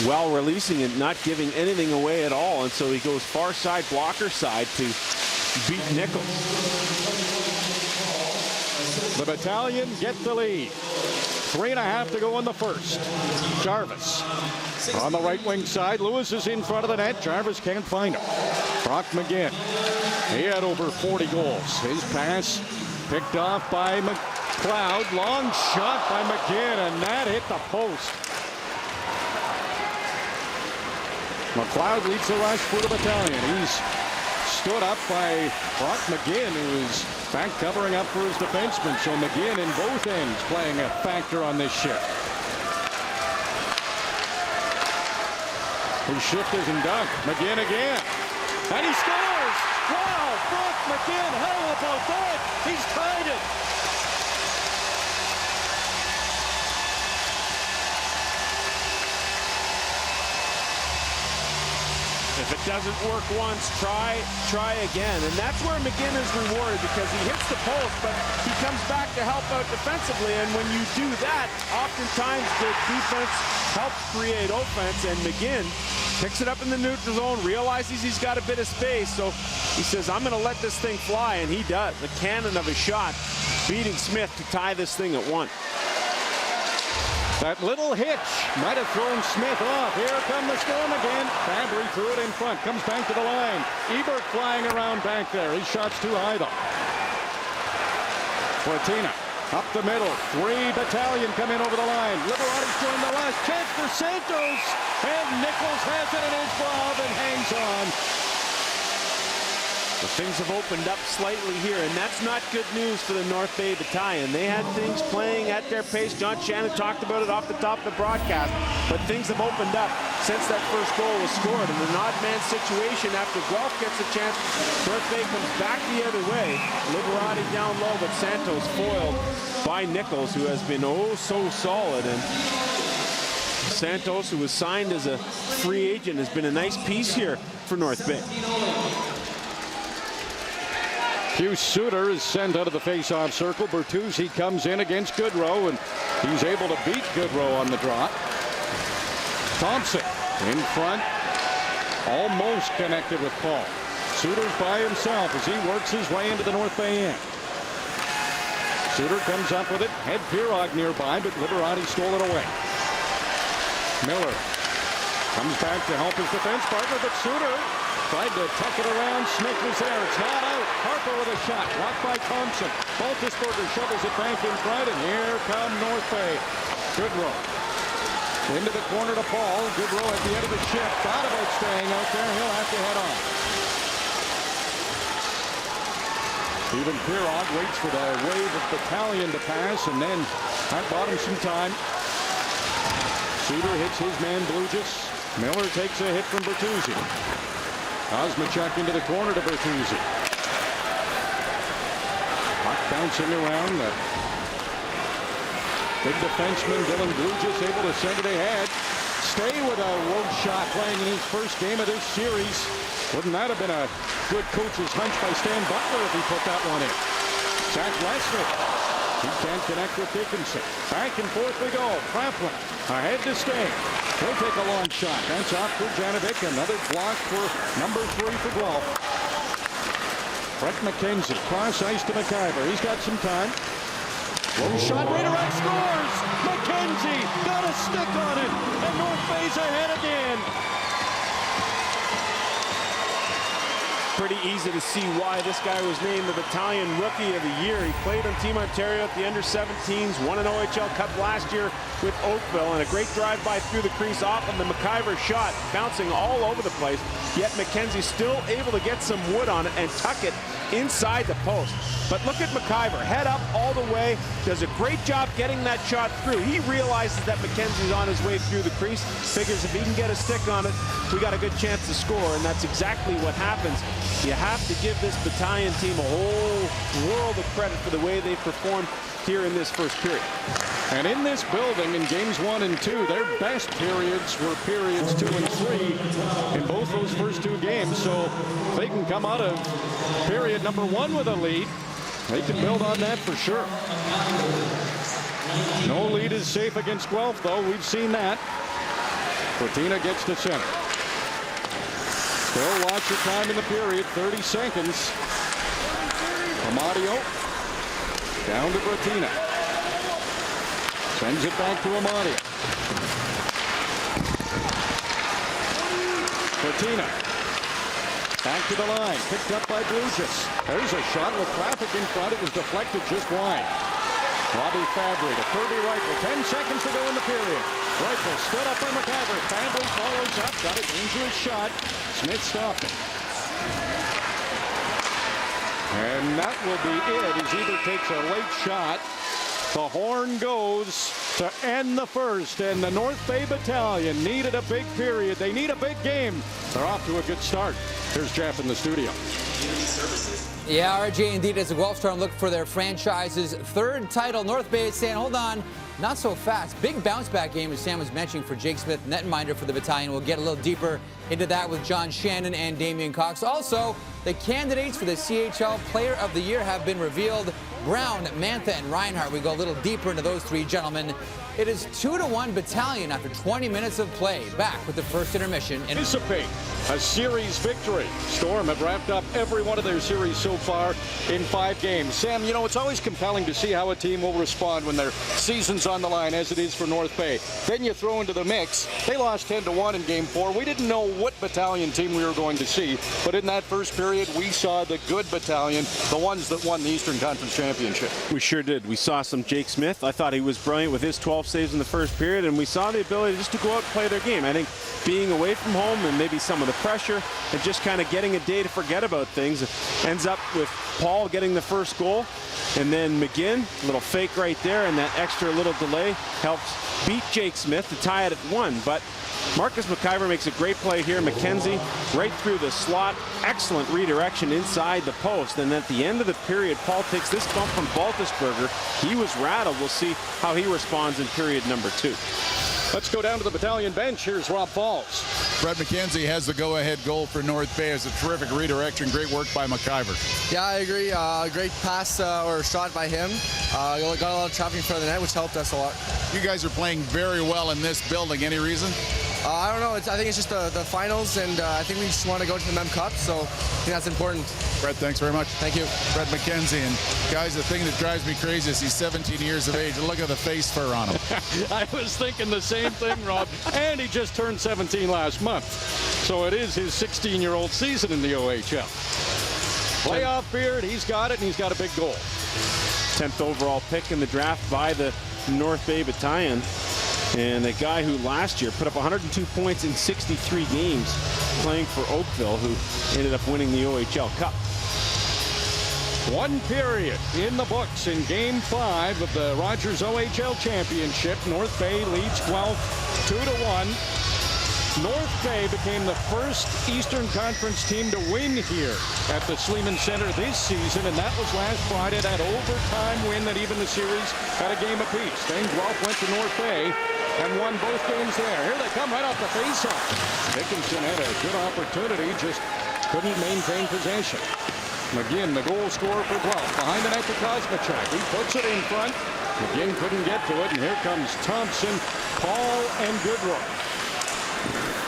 while releasing it, not giving anything away at all, and so he goes far side, blocker side to beat Nichols. The Battalion get the lead. 3.5 to go in the first. Jarvis on the right wing side. Lewis is in front of the net. Jarvis can't find him. Brock McGinn. He had over 40 goals. His pass picked off by McLeod. Long shot by McGinn, and that hit the post. McLeod leads the rush for the Battalion. He's stood up by Brock McGinn, who is back covering up for his defenseman. So McGinn in both ends playing a factor on this shift. His shift isn't done. McGinn again. And he scores! Wow! Brock McGinn, how about that? He's tied it. If it doesn't work once, try again. And that's where McGinn is rewarded, because he hits the post, but he comes back to help out defensively. And when you do that, oftentimes the defense helps create offense. And McGinn Picks it up in the neutral zone, realizes he's got a bit of space, so he says, I'm going to let this thing fly, and he does. The cannon of a shot, beating Smith to tie this thing at 1. That little hitch might have thrown Smith off. Here come the Storm again. Fabry threw it in front, comes back to the line. Ebert flying around back there. His shot's too high, though. Fortina up the middle. 3 Battalion come in over the line. Liberati's joined the rush. Chance for Santos. And Nichols has it in his glove and hangs on. But things have opened up slightly here, and that's not good news for the North Bay Battalion. They had things playing at their pace. John Shannon talked about it off the top of the broadcast, but things have opened up since that first goal was scored. In an odd man situation, after Guelph gets a chance, North Bay comes back the other way. Liberati down low, but Santos foiled by Nichols, who has been oh so solid. And Santos, who was signed as a free agent, has been a nice piece here for North Bay. Hugh Suter is sent out of the face-off circle. Bertuzzi comes in against Goodrow, and he's able to beat Goodrow on the draw. Thompson in front, almost connected with Paul. Suter's by himself as he works his way into the North Bay end. Suter comes up with it. Had Pirog nearby, but Liberati stole it away. Miller comes back to help his defense partner, but Suter tried to tuck it around. Smith was there. It's not out. Harper with a shot. Blocked by Thompson. Baltisberger shovels it back in front, and here come North Bay. Goodrow into the corner to Paul. Goodrow at the end of the shift. Thought about staying out there. He'll have to head on. Even Pirog waits for the wave of Battalion to pass, and then that bought him some time. Suter hits his man Blugis. Miller takes a hit from Bertuzzi. Kosmachuk into the corner to Bertuzzi. Puck bouncing around. The big defenseman Dylan Blugis able to send it ahead. Stay with a road shot playing in his first game of this series. Wouldn't that have been a good coach's hunch by Stan Butler if he put that one in? Zach Leslie. He can't connect with Dickinson. Back and forth we go. Kraftland ahead to Stay. He'll take a long shot. That's off for Janovic. Another block for number 3 for Guelph. Brett McKenzie. Cross ice to McIver. He's got some time. Low shot. Redirect scores. McKenzie got a stick on it. And North Bay's ahead again. Pretty easy to see why this guy was named the Battalion Rookie of the Year. He played on Team Ontario at the under-17s, won an OHL Cup last year with Oakville, and a great drive-by through the crease off of the McIver shot, bouncing all over the place, yet McKenzie still able to get some wood on it and tuck it inside the post. But look at McIver, head up all the way, does a great job getting that shot through. He realizes that McKenzie's on his way through the crease, figures if he can get a stick on it, we got a good chance to score, and that's exactly what happens. You have to give this Battalion team a whole world of credit for the way they performed here in this first period. And in this building, in games 1 and 2, their best periods were periods 2 and 3 in both those first 2 games. So if they can come out of period number 1 with a lead, they can build on that for sure. No lead is safe against Guelph, though. We've seen that. Fortina gets to center. Still lots of time in the period, 30 seconds. Amadio down to Fortina. Sends it back to Amadio. Fortina back to the line, picked up by Blugis. There's a shot with traffic in front. It was deflected just wide. Robbie Fabry to Kirby Reichel. 10 seconds to go in the period. Reichel stood up on McIver. Fabry follows up. Got a dangerous shot. Smith stopped it. And that will be it as Ebert takes a late shot. The horn goes to end the first, and the North Bay Battalion needed a big period. They need a big game. They're off to a good start. Here's Jeff in the studio. Yeah, RJ, indeed, as the Guelph Storm look for their franchise's 3rd title. North Bay is saying, hold on, not so fast. Big bounce-back game, as Sam was mentioning, for Jake Smith, netminder for the Battalion. We'll get a little deeper into that with John Shannon and Damian Cox. Also, the candidates for the CHL Player of the Year have been revealed. Brown, Mantha, and Reinhart. We go a little deeper into those three gentlemen. It is 2-1 Battalion after 20 minutes of play. Back with the first intermission. Anticipate a series victory. Storm have wrapped up every one of their series so far in 5 games. Sam, you know, it's always compelling to see how a team will respond when their season's on the line, as it is for North Bay. Then you throw into the mix, they lost 10-1 in Game 4. We didn't know what Battalion team we were going to see, but in that first period, we saw the good Battalion, the ones that won the Eastern Conference Championship. We sure did. We saw some Jake Smith. I thought he was brilliant with his 12 saves in the first period, and we saw the ability just to go out and play their game. I think being away from home and maybe some of the pressure and just kind of getting a day to forget about things ends up with Paul getting the first goal, and then McGinn, a little fake right there, and that extra little delay helps beat Jake Smith to tie it at 1. But Marcus McIver makes a great play here. McKenzie right through the slot. Excellent redirection inside the post. And at the end of the period, Paul takes this bump from Baltisberger. He was rattled. We'll see how he responds in period number 2. Let's go down to the Battalion bench. Here's Rob Falls. Brett McKenzie has the go-ahead goal for North Bay. It's a terrific redirection. Great work by McIver. Yeah, I agree. Great pass or shot by him. Got a lot of traffic in front of the net, which helped us a lot. You guys are playing very well in this building. Any reason? I don't know. I think it's just the finals, and I think we just want to go to the Mem Cup, so I think that's important. Brett, thanks very much. Thank you. Brett McKenzie. And guys, the thing that drives me crazy is he's 17 years of age. Look at the face fur on him. I was thinking the same thing, Rob. And he just turned 17 last month. So it is his 16-year-old season in the OHL. Playoff beard, he's got it, and he's got a big goal. 10th overall pick in the draft by the North Bay Battalion. And a guy who last year put up 102 points in 63 games playing for Oakville, who ended up winning the OHL Cup. 1 period in the books in Game 5 of the Rogers OHL Championship. North Bay leads Guelph 2-1. North Bay became the first Eastern Conference team to win here at the Sleeman Center this season, and that was last Friday, that overtime win that even the series had a game apiece. Then Guelph went to North Bay and won both games there. Here they come right off the faceoff. Dickinson had a good opportunity, just couldn't maintain possession. McGinn, the goal scorer for Guelph, behind the net to Kosmachuk. He puts it in front. McGinn couldn't get to it, and here comes Thompson, Paul, and Goodrow.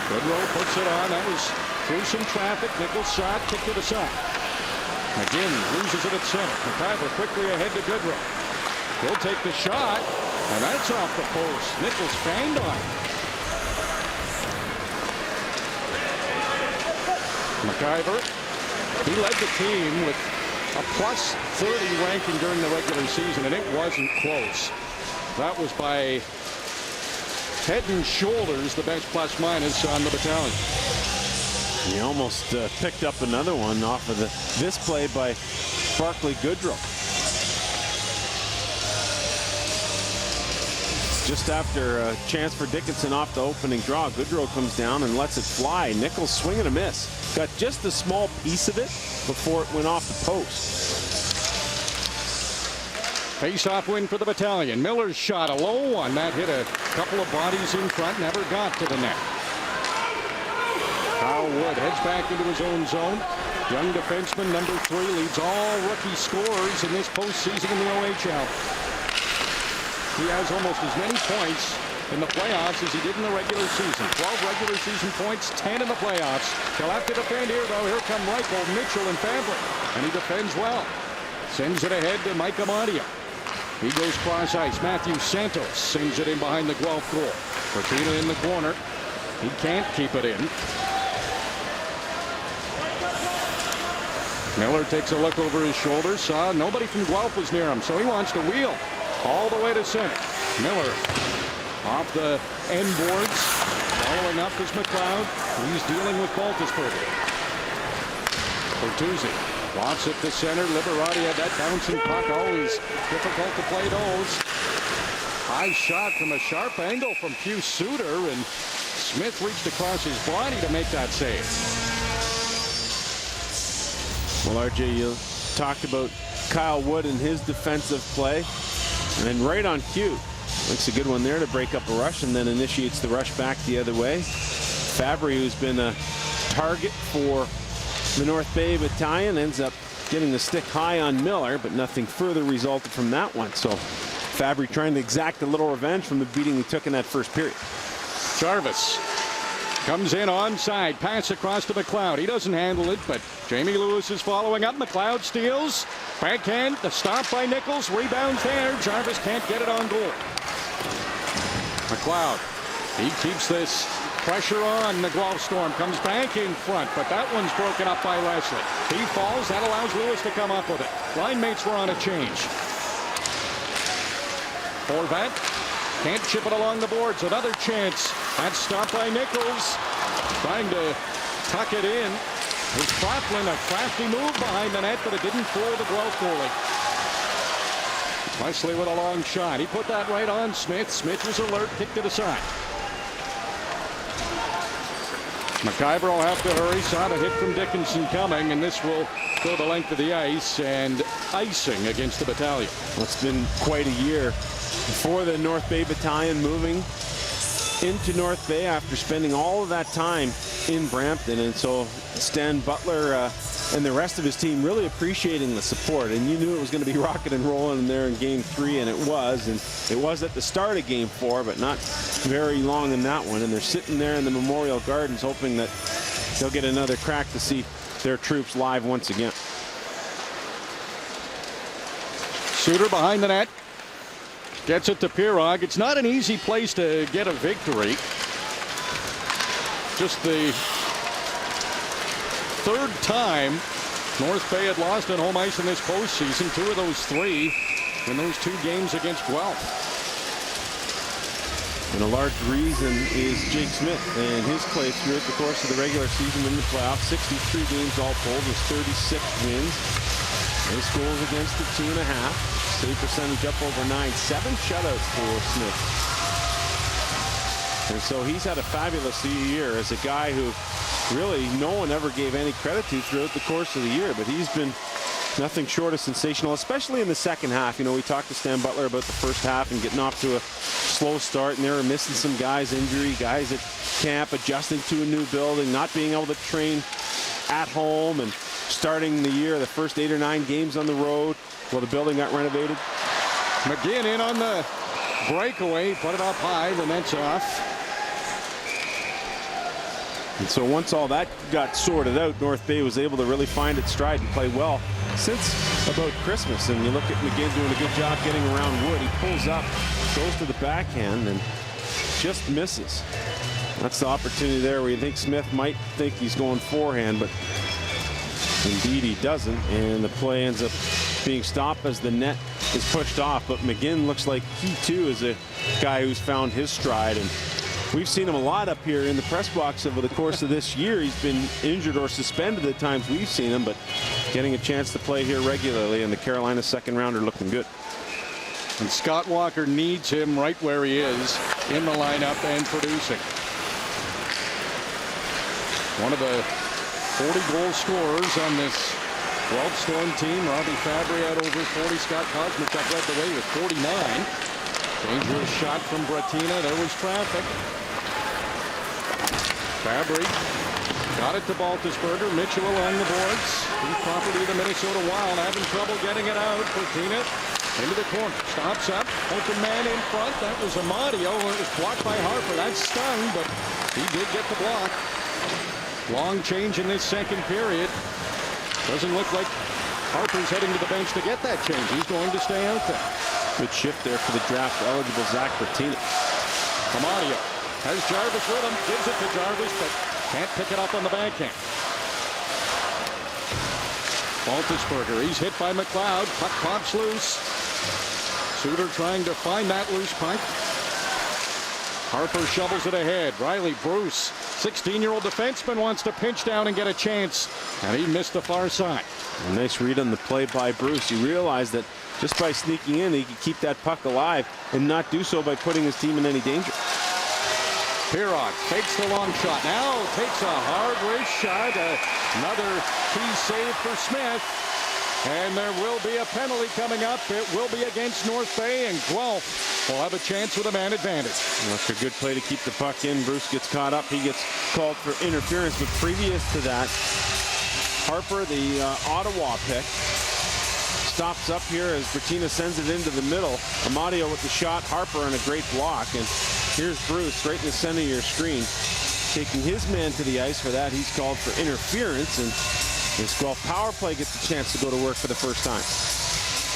Goodrow puts it on. That was through some traffic. Nichols shot, kicked to the side. McGinn loses it at center. McIver quickly ahead to Goodrow. He'll take the shot, and that's off the post. Nichols banged on it. McIver, he led the team with a plus 30 ranking during the regular season, and it wasn't close. That was by head and shoulders the best plus-minus on the Battalion. He almost picked up another one off of this play by Barclay Goodrow. Just after a chance for Dickinson off the opening draw, Goodrow comes down and lets it fly. Nichols swing and a miss. Got just a small piece of it before it went off the post. Face-off win for the Battalion. Miller's shot, a low one. That hit a couple of bodies in front, never got to the net. Kyle Wood heads back into his own zone. Young defenseman, number 3, leads all rookie scorers in this postseason in the OHL. He has almost as many points in the playoffs as he did in the regular season. 12 regular season points, 10 in the playoffs. He'll have to defend here, though. Here come Reichel, Mitchell, and Fabric. And he defends well. Sends it ahead to Mike Amadio. He goes cross ice. Matthew Santos sends it in behind the Guelph goal. Fortuna in the corner. He can't keep it in. Miller takes a look over his shoulder. Saw nobody from Guelph was near him, so he wants to wheel all the way to center. Miller off the end boards. Following up is McLeod. He's dealing with Baltisberger. Bertuzzi wants it to center. Liberati had that bouncing puck. Always difficult to play those. High shot from a sharp angle from Hugh Suter, and Smith reached across his body to make that save. Well, RJ, you talked about Kyle Wood and his defensive play. And then right on cue, makes a good one there to break up a rush and then initiates the rush back the other way. Fabry, who's been a target for the North Bay Battalion, ends up getting the stick high on Miller, but nothing further resulted from that one. So Fabry trying to exact a little revenge from the beating he took in that first period. Jarvis comes in onside, pass across to McLeod. He doesn't handle it, but Jamie Lewis is following up. McLeod steals, backhand, the stop by Nichols, rebounds there. Jarvis can't get it on goal. McLeod, he keeps this pressure on. The Guelph Storm comes back in front, but that one's broken up by Leslie. He falls, that allows Lewis to come up with it. Line mates were on a change. Horvat can't chip it along the boards. Another chance. That's stopped by Nichols. Trying to tuck it in. It's Claflin, a crafty move behind the net, but it didn't fool the Guelph goalie. Leslie with a long shot. He put that right on Smith. Smith was alert, kicked it aside. McIver will have to hurry. Saw the hit from Dickinson coming, and this will go the length of the ice and icing against the Battalion. Well, it's been quite a year for the North Bay Battalion, moving into North Bay after spending all of that time in Brampton. And so Stan Butler and the rest of his team really appreciating the support. And you knew it was going to be rocking and rolling in there in Game 3, and it was. And it was at the start of Game 4, but not very long in that one. And they're sitting there in the Memorial Gardens hoping that they'll get another crack to see their troops live once again. Suter behind the net. Gets it to Pirog. It's not an easy place to get a victory. Just the third time North Bay had lost on home ice in this postseason. 2 of those 3 in those 2 games against Guelph. And a large reason is Jake Smith and his play throughout the course of the regular season in the playoffs. 63 games all told with 36 wins. His goals against the 2.5. Save percentage up over 9. 7 shutouts for Smith. And so he's had a fabulous year as a guy who really no one ever gave any credit to throughout the course of the year. But he's been nothing short of sensational, especially in the second half. You know, we talked to Stan Butler about the first half and getting off to a slow start, and they were missing some guys, injury, guys at camp, adjusting to a new building, not being able to train at home, and starting the year, the first 8 or 9 games on the road. Well, the building got renovated. McGinn in on the breakaway, put it up high, the net's off. And so once all that got sorted out, North Bay was able to really find its stride and play well since about Christmas. And you look at McGinn doing a good job getting around Wood. He pulls up, goes to the backhand, and just misses. That's the opportunity there where you think Smith might think he's going forehand, but indeed he doesn't, and the play ends up being stopped as the net is pushed off. But McGinn looks like he too is a guy who's found his stride, and we've seen him a lot up here in the press box over the course of this year. He's been injured or suspended at times we've seen him, but getting a chance to play here regularly, and the Carolina second rounder looking good. And Scott Walker needs him right where he is in the lineup and producing. One of the 40 goal scorers on this Guelph Storm team. Robbie Fabry had over 40. Scott Kosmachuk led the way with 49. Dangerous shot from Bratina. There was traffic. Fabry got it to Baltusberger. Mitchell along the boards. He's property of the Minnesota Wild, having trouble getting it out. Bratina into the corner. Stops up. Open man in front. That was Amadio. It was blocked by Harper. That stung, but he did get the block. Long change in this second period. Doesn't look like Harper's heading to the bench to get that change. He's going to stay out there. Good shift there for the draft eligible Zach Bratina. Amadio has Jarvis with him. Gives it to Jarvis, but can't pick it up on the backhand. Baltusberger, he's hit by McLeod. Puck pops loose. Suter trying to find that loose puck. Harper shovels it ahead. Riley Bruce, 16-year-old defenseman, wants to pinch down and get a chance, and he missed the far side. A nice read on the play by Bruce. He realized that just by sneaking in, he could keep that puck alive and not do so by putting his team in any danger. Pirog takes the long shot. Now takes a hard wrist shot. Another key save for Smith. And there will be a penalty coming up. It will be against North Bay, and Guelph will have a chance with a man advantage. That's a good play to keep the puck in. Bruce gets caught up. He gets called for interference. But previous to that, Harper, the Ottawa pick, stops up here as Bertina sends it into the middle. Amadio with the shot, Harper on a great block, and here's Bruce right in the center of your screen, taking his man to the ice. For that, he's called for interference, and this Guelph power play gets a chance to go to work for the first time.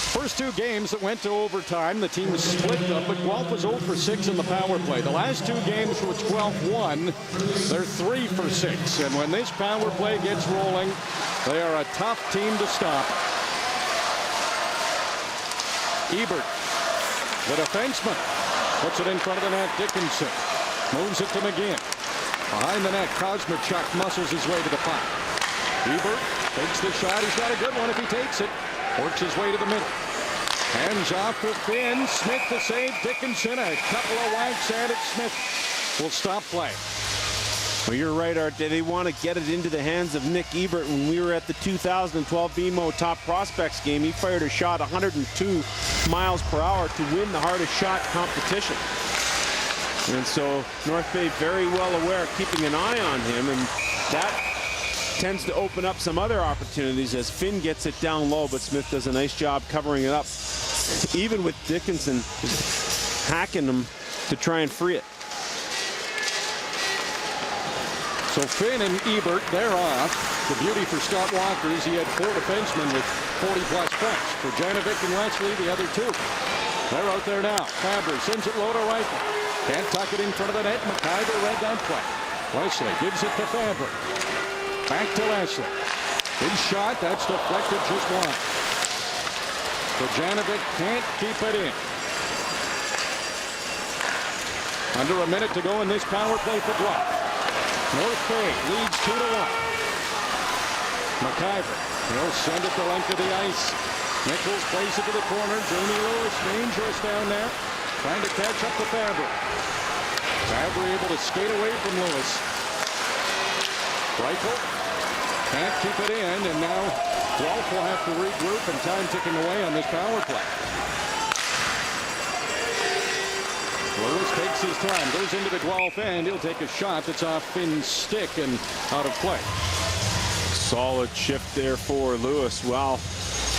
First two games that went to overtime, the team was split up, but Guelph was 0 for 6 in the power play. The last two games which Guelph won, they're 3 for 6. And when this power play gets rolling, they are a tough team to stop. Ebert, the defenseman, puts it in front of the net. Dickinson moves it to McGinn. Behind the net, Kosmachuk muscles his way to the puck. Ebert takes the shot. He's got a good one if he takes it. Works his way to the middle. Hands off to Finn. Smith to save. Dickinson. A couple of whacks at it. Smith will stop play. Well, you're right, Art. They want to get it into the hands of Nick Ebert. When we were at the 2012 BMO Top Prospects game, he fired a shot 102 miles per hour to win the hardest shot competition. And so North Bay very well aware, keeping an eye on him, and that tends to open up some other opportunities as Finn gets it down low, but Smith does a nice job covering it up, even with Dickinson just hacking him to try and free it. So Finn and Ebert, they're off. The beauty for Scott Walker is he had 4 defensemen with 40-plus points. For Janovic and Wesley, the other 2. They're out there now. Faber sends it low to Reichel. Can't tuck it in front of the net. McIver read that play. Wesley gives it to Faber. Back to Leslie. His shot, that's deflected just wide. Bojanovic can't keep it in. Under a minute to go in this power play for Guelph. North Bay leads 2-1. McIver, he'll send it the length of the ice. Nichols plays it to the corner. Jamie Lewis, dangerous down there. Trying to catch up to Faber. Faber able to skate away from Lewis. Reichel can't keep it in, and now Guelph will have to regroup, and time ticking away on this power play. Lewis takes his time, goes into the Guelph end. He'll take a shot that's off Finn's stick and out of play. Solid shift there for Lewis while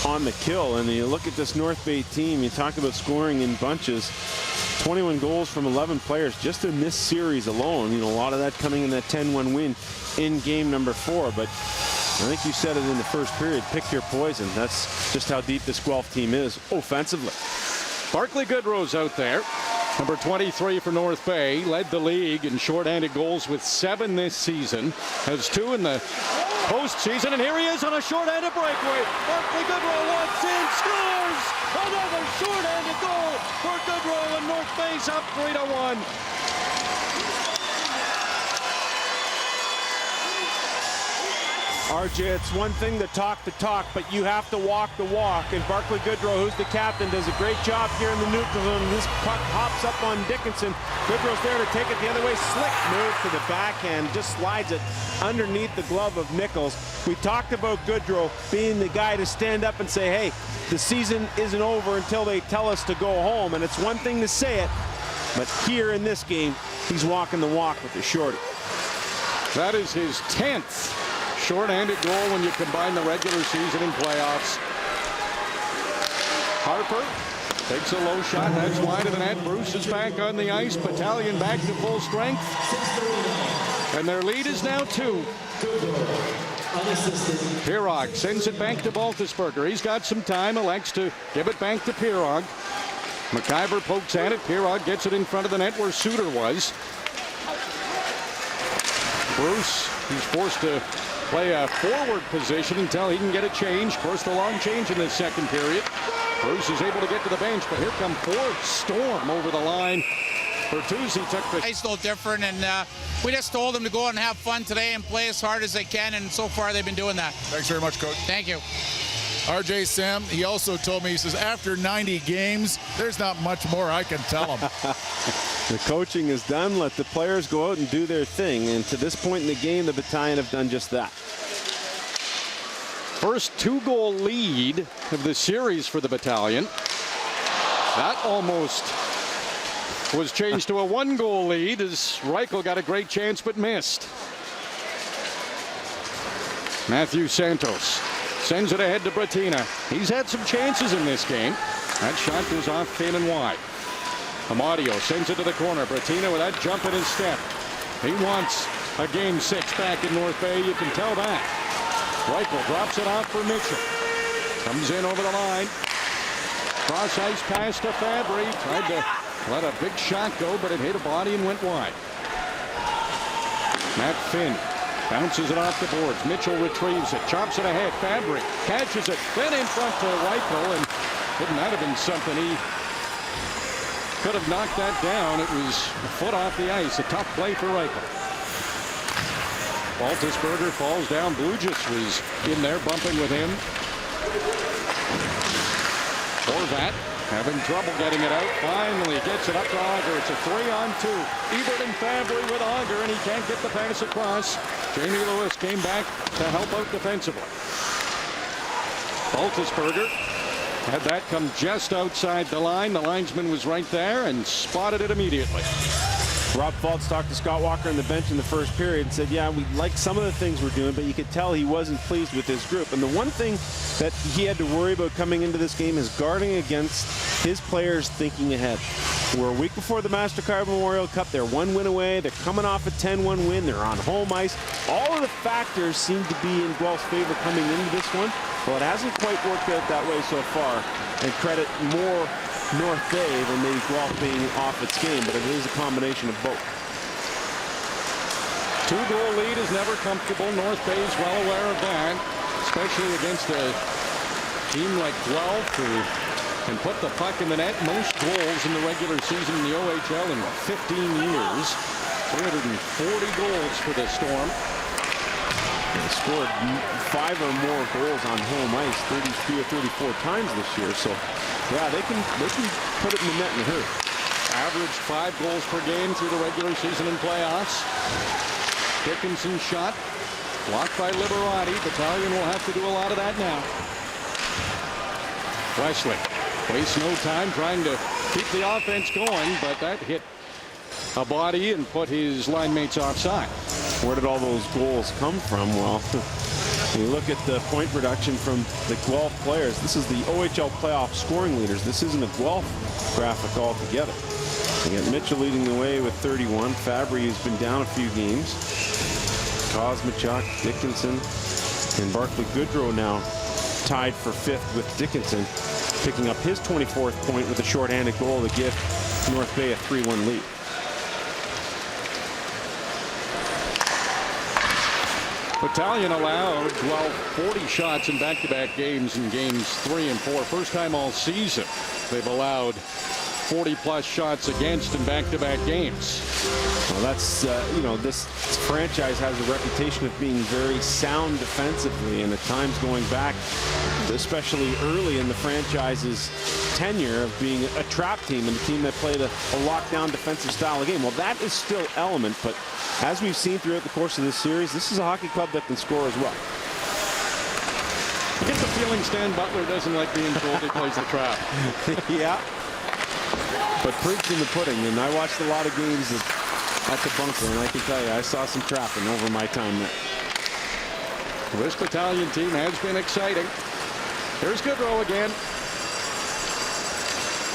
on the kill. And you look at this North Bay team, you talk about scoring in bunches. 21 goals from 11 players just in this series alone. You know, a lot of that coming in that 10-1 win in game number 4. But I think you said it in the first period, pick your poison. That's just how deep this Guelph team is offensively. Barclay Goodrow's out there. Number 23 for North Bay, led the league in shorthanded goals with 7 this season. Has 2 in the postseason, and here he is on a shorthanded breakaway. Barclay Goodrow walks in, scores! Another shorthanded goal for Goodrow, and North Bay's up 3-1. RJ, it's one thing to talk the talk, but you have to walk the walk. And Barclay Goodrow, who's the captain, does a great job here in the neutral zone. This puck hops up on Dickinson. Goodrow's there to take it the other way. Slick move to the backhand, just slides it underneath the glove of Nichols. We talked about Goodrow being the guy to stand up and say, hey, the season isn't over until they tell us to go home. And it's one thing to say it, but here in this game, he's walking the walk with the shorty. That is his 10th short-handed goal when you combine the regular season and playoffs. Harper takes a low shot. That's wide of the net. Bruce is back on the ice. Battalion back to full strength. And their lead is now 2. Pirog sends it back to Baltusberger. He's got some time. Elects to give it back to Pirog. McIver pokes at it. Pirog gets it in front of the net where Suter was. Bruce, he's forced to play a forward position until he can get a change. Of course, the long change in this second period. Bruce is able to get to the bench, but here come Ford Storm over the line. Bertuzzi took the... It's no different, and we just told them to go out and have fun today and play as hard as they can, and so far they've been doing that. Thanks very much, Coach. Thank you. RJ Sam, he also told me, he says, after 90 games, there's not much more I can tell him. The coaching is done. Let the players go out and do their thing. And to this point in the game, the Battalion have done just that. First 2-goal lead of the series for the Battalion. That almost was changed to a 1-goal lead as Reichel got a great chance but missed. Matthew Santos sends it ahead to Bratina. He's had some chances in this game. That shot goes off thin and wide. Amadio sends it to the corner. Bratina with that jump in his step. He wants a game 6 back in North Bay. You can tell that. Reichel drops it off for Mitchell. Comes in over the line. Cross ice pass to Fabry. Tried to let a big shot go, but it hit a body and went wide. Matt Finn bounces it off the boards. Mitchell retrieves it, chops it ahead. Fabry catches it, then in front to Reichel, and wouldn't that have been something? He could have knocked that down. It was a foot off the ice. A tough play for Reichel. Baltisberger falls down. Blugis was in there bumping with him. Horvat having trouble getting it out. Finally gets it up to Auger. It's a 3-on-2. Ebert and Fabry with Auger, and he can't get the pass across. Jamie Lewis came back to help out defensively. Baltisberger had that come just outside the line. The linesman was right there and spotted it immediately. Rob Fultz talked to Scott Walker on the bench in the first period and said, yeah, we like some of the things we're doing, but you could tell he wasn't pleased with his group. And the one thing that he had to worry about coming into this game is guarding against his players thinking ahead. We're a week before the MasterCard Memorial Cup. They're 1 win away. They're coming off a 10-1 win. They're on home ice. All of the factors seem to be in Guelph's favor coming into this one. Well, it hasn't quite worked out that way so far. And credit more North Bay than maybe Guelph being off its game, but it is a combination of both. 2-goal lead is never comfortable. North Bay is well aware of that, especially against a team like Guelph, who can put the puck in the net. Most goals in the regular season in the OHL in 15 years. 340 goals for the Storm. They scored 5 or more goals on home ice 33 or 34 times this year. So, yeah, they can put it in the net in a hurry. Averaged 5 goals per game through the regular season and playoffs. Dickinson shot blocked by Liberati. Battalion will have to do a lot of that now. Wesley wastes no time trying to keep the offense going, but that hit a body and put his line mates offside. Where did all those goals come from? Well, when you look at the point production from the Guelph players, this is the OHL playoff scoring leaders. This isn't a Guelph graphic altogether. You got Mitchell leading the way with 31. Fabry has been down a few games. Kosmachuk, Dickinson, and Barclay Goodrow now tied for 5th with Dickinson, picking up his 24th point with a shorthanded goal to give North Bay a 3-1 lead. Battalion allowed 40 shots in back-to-back games in games 3 and 4. First time all season they've allowed 40-plus shots against in back-to-back games. Well, that's, you know, this franchise has a reputation of being very sound defensively, and at times going back, especially early in the franchise's tenure, of being a trap team and a team that played a lockdown defensive style of game. Well, that is still element, but as we've seen throughout the course of this series, this is a hockey club that can score as well. I get the feeling Stan Butler doesn't like being told he plays the trap. Yeah. But proof's in the pudding, and I watched a lot of games at the bunker, and I can tell you, I saw some trapping over my time there. This Battalion team has been exciting. Here's Goodrow again.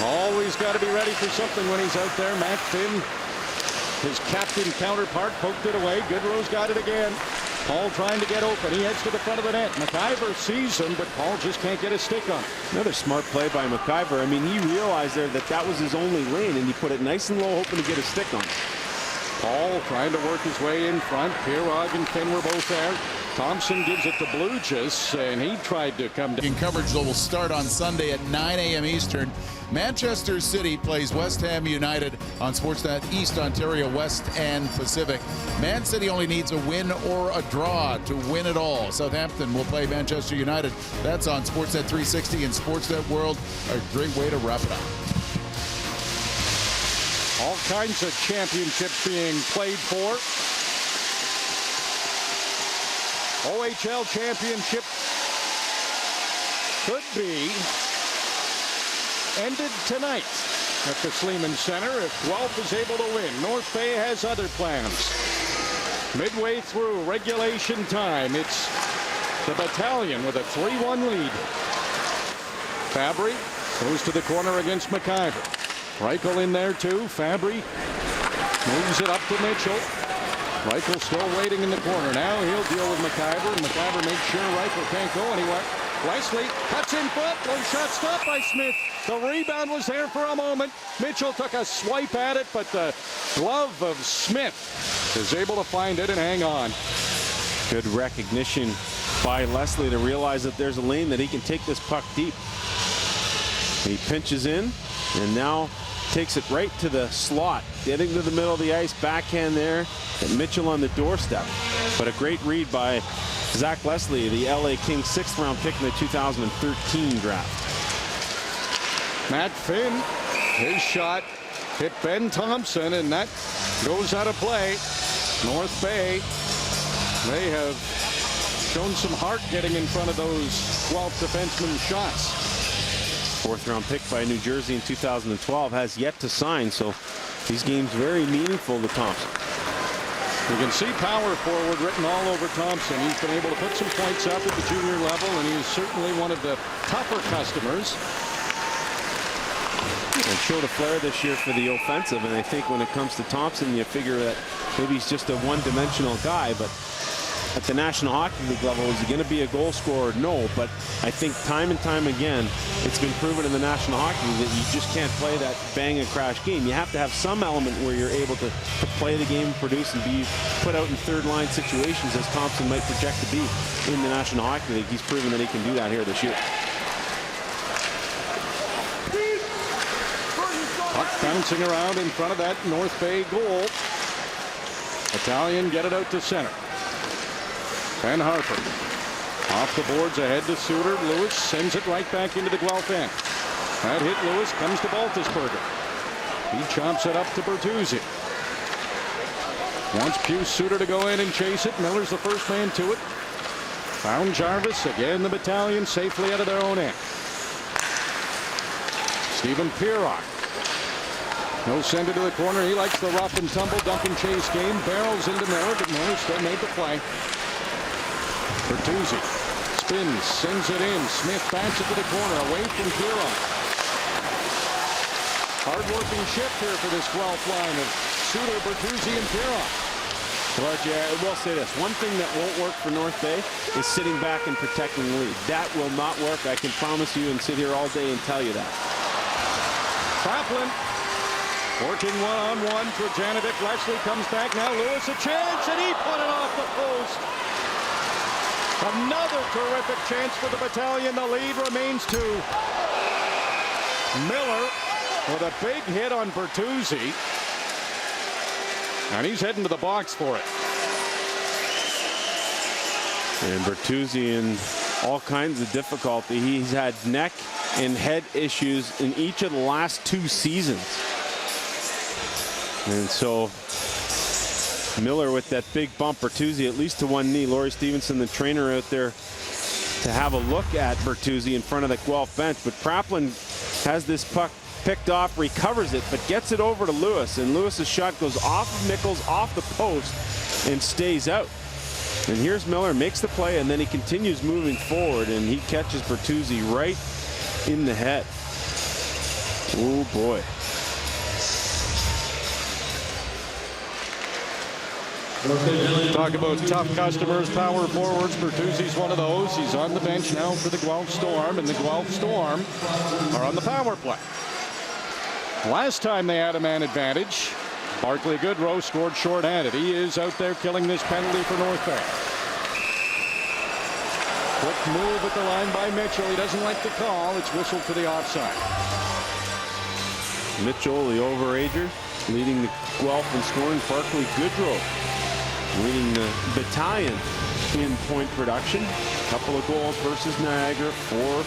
Always got to be ready for something when he's out there. Matt Finn, his captain counterpart, poked it away. Goodrow's got it again. Paul trying to get open. He heads to the front of the net. McIver sees him, but Paul just can't get a stick on it. Another smart play by McIver. I mean, he realized there that that was his only lane, and he put it nice and low, hoping to get a stick on it. Paul trying to work his way in front. Pirog and Finn were both there. Thompson gives it to Blugis, and he tried to come down. Coverage will start on Sunday at 9 a.m. Eastern. Manchester City plays West Ham United on Sportsnet East, Ontario, West and Pacific. Man City only needs a win or a draw to win it all. Southampton will play Manchester United. That's on Sportsnet 360 and Sportsnet World. A great way to wrap it up. All kinds of championships being played for. OHL championship could be ended tonight at the Sleeman Center if Guelph is able to win. North Bay has other plans. Midway through regulation time, it's The Battalion with a 3-1 lead. Fabry goes to the corner against McIver. Reichel in there too. Fabry moves it up to Mitchell. Reichel still waiting in the corner. Now he'll deal with McIver, and McIver makes sure Reichel can't go anywhere. Leslie cuts in front. Low shot stopped by Smith. The rebound was there for a moment. Mitchell took a swipe at it, but the glove of Smith is able to find it and hang on. Good recognition by Leslie to realize that there's a lane that he can take this puck deep. He pinches in and now takes it right to the slot, getting to the middle of the ice, backhand there, and Mitchell on the doorstep. But a great read by Zach Leslie, the LA Kings 6th round pick in the 2013 draft. Matt Finn, his shot hit Ben Thompson, and that goes out of play. North Bay, they have shown some heart getting in front of those Guelph defensemen's shots. 4th round pick by New Jersey in 2012, has yet to sign, so these games very meaningful to Thompson. You can see power forward written all over Thompson. He's been able to put some points up at the junior level, and he is certainly one of the tougher customers. And showed a flair this year for the offensive, and I think when it comes to Thompson, you figure that maybe he's just a one-dimensional guy, but at the National Hockey League level, is he going to be a goal scorer? No, but I think time and time again, it's been proven in the National Hockey League that you just can't play that bang and crash game. You have to have some element where you're able to play the game, produce, and be put out in third-line situations, as Thompson might project to be in the National Hockey League. He's proven that he can do that here this year. Puck bouncing around in front of that North Bay goal. Battalion get it out to center. Ben Harper off the boards ahead to Suter. Lewis sends it right back into the Guelph end. That hit Lewis comes to Baltisberger. He chomps it up to Bertuzzi. Wants Pius Suter to go in and chase it. Miller's the first man to it. Found Jarvis. Again, the Battalion safely out of their own end. Stephen Pierrock. No send it to the corner. He likes the rough and tumble dump and chase game. Barrels into Miller, but Miller still made the play. Bertuzzi spins, sends it in. Smith backs it to the corner, away from Pierrock. Hard-working shift here for this Guelph line of Suter, Bertuzzi, and Pierrock. But yeah, I will say this. One thing that won't work for North Bay is sitting back and protecting the lead. That will not work. I can promise you and sit here all day and tell you that. Kraplin working one-on-one for Janovic. Leslie comes back. Now Lewis a chance, and he put it off the post. Another terrific chance for the Battalion. The lead remains 2. Miller with a big hit on Bertuzzi. And he's heading to the box for it. And Bertuzzi in all kinds of difficulty. He's had neck and head issues in each of the last 2 seasons. And so Miller with that big bump. Bertuzzi at least to one knee. Laurie Stevenson, the trainer, out there to have a look at Bertuzzi in front of the Guelph bench. But Kraplin has this puck picked off, recovers it, but gets it over to Lewis. And Lewis's shot goes off of Nichols, off the post, and stays out. And here's Miller, makes the play, and then he continues moving forward, and he catches Bertuzzi right in the head. Oh, boy. Talk about tough customers, power forwards. Bertuzzi's one of those. He's on the bench now for the Guelph Storm, and the Guelph Storm are on the power play. Last time they had a man advantage, Barclay Goodrow scored shorthanded. He is out there killing this penalty for North Bay. Quick move at the line by Mitchell. He doesn't like the call. It's whistled for the offside. Mitchell, the overager, leading the Guelph in scoring. Barclay Goodrow leading the Battalion in point production. A couple of goals versus Niagara, 4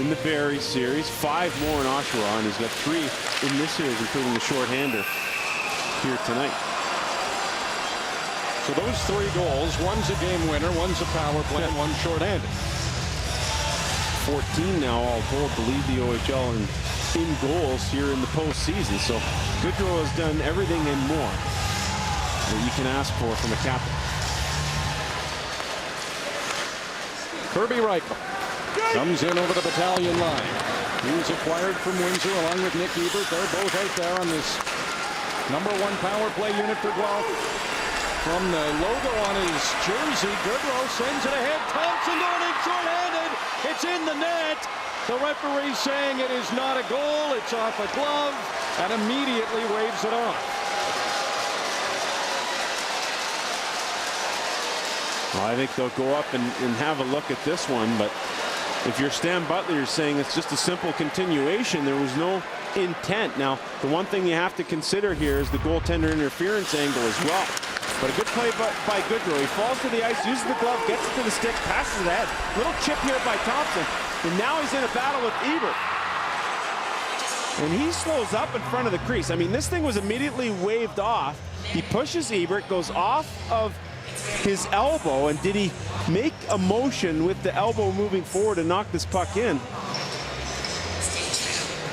in the Barrie series, 5 more in Oshawa, and he's got 3 in this series, including the shorthander here tonight. So those 3 goals, one's a game winner, one's a power play, and one's shorthanded. 14 now all told to lead the OHL in goals here in the postseason. So Goodrow has done everything and more that you can ask for from a captain. Kirby Reichel comes in over the Battalion line. He was acquired from Windsor along with Nick Ebert. They're both out there on this #1 power play unit for Guelph. From the logo on his jersey, Goodrow sends it ahead. Thompson going in short-handed. It's in the net. The referee saying it is not a goal. It's off a glove and immediately waves it off. Well, I think they'll go up and have a look at this one, but if you're Stan Butler, you're saying it's just a simple continuation. There was no intent. Now, the one thing you have to consider here is the goaltender interference angle as well. But a good play by Goodrow. He falls to the ice, uses the glove, gets it to the stick, passes it ahead. Little chip here by Thompson. And now he's in a battle with Ebert. And he slows up in front of the crease. I mean, this thing was immediately waved off. He pushes Ebert, goes off of his elbow, and did he make a motion with the elbow moving forward to knock this puck in?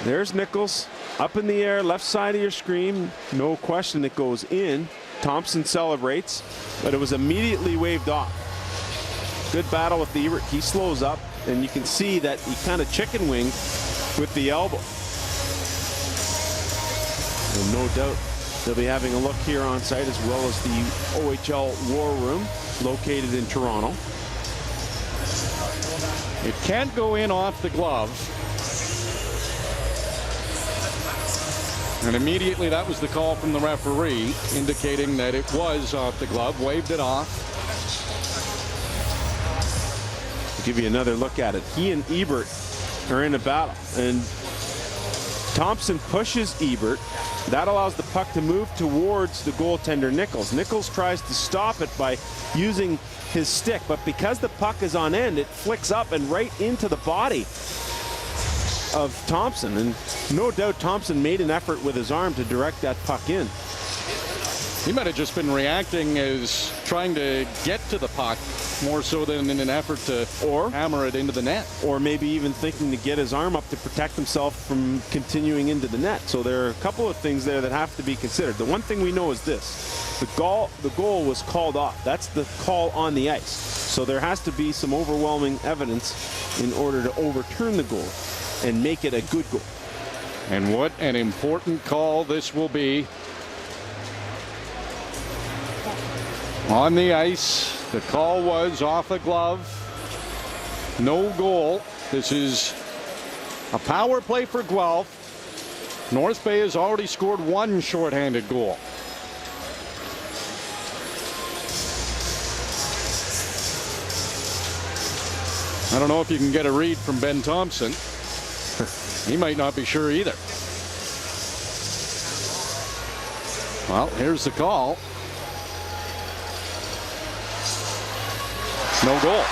There's Nichols up in the air, left side of your screen. No question it goes in. Thompson celebrates, but it was immediately waved off. Good battle with Ebert. He slows up, and you can see that he kind of chicken winged with the elbow. And no doubt they'll be having a look here on site, as well as the OHL War Room located in Toronto. It can't go in off the glove. And immediately that was the call from the referee, indicating that it was off the glove, waved it off. I'll give you another look at it. He and Ebert are in a battle, and Thompson pushes Ebert. That allows the puck to move towards the goaltender Nichols. Nichols tries to stop it by using his stick, but because the puck is on end, it flicks up and right into the body of Thompson. And no doubt Thompson made an effort with his arm to direct that puck in. He might have just been reacting as trying to get to the puck more so than in an effort to hammer it into the net. Or maybe even thinking to get his arm up to protect himself from continuing into the net. So there are a couple of things there that have to be considered. The one thing we know is this: the goal was called off. That's the call on the ice. So there has to be some overwhelming evidence in order to overturn the goal and make it a good goal. And what an important call this will be. On the ice, the call was off a glove. No goal. This is a power play for Guelph. North Bay has already scored one shorthanded goal. I don't know if you can get a read from Ben Thompson. He might not be sure either. Well, here's the call. No goal.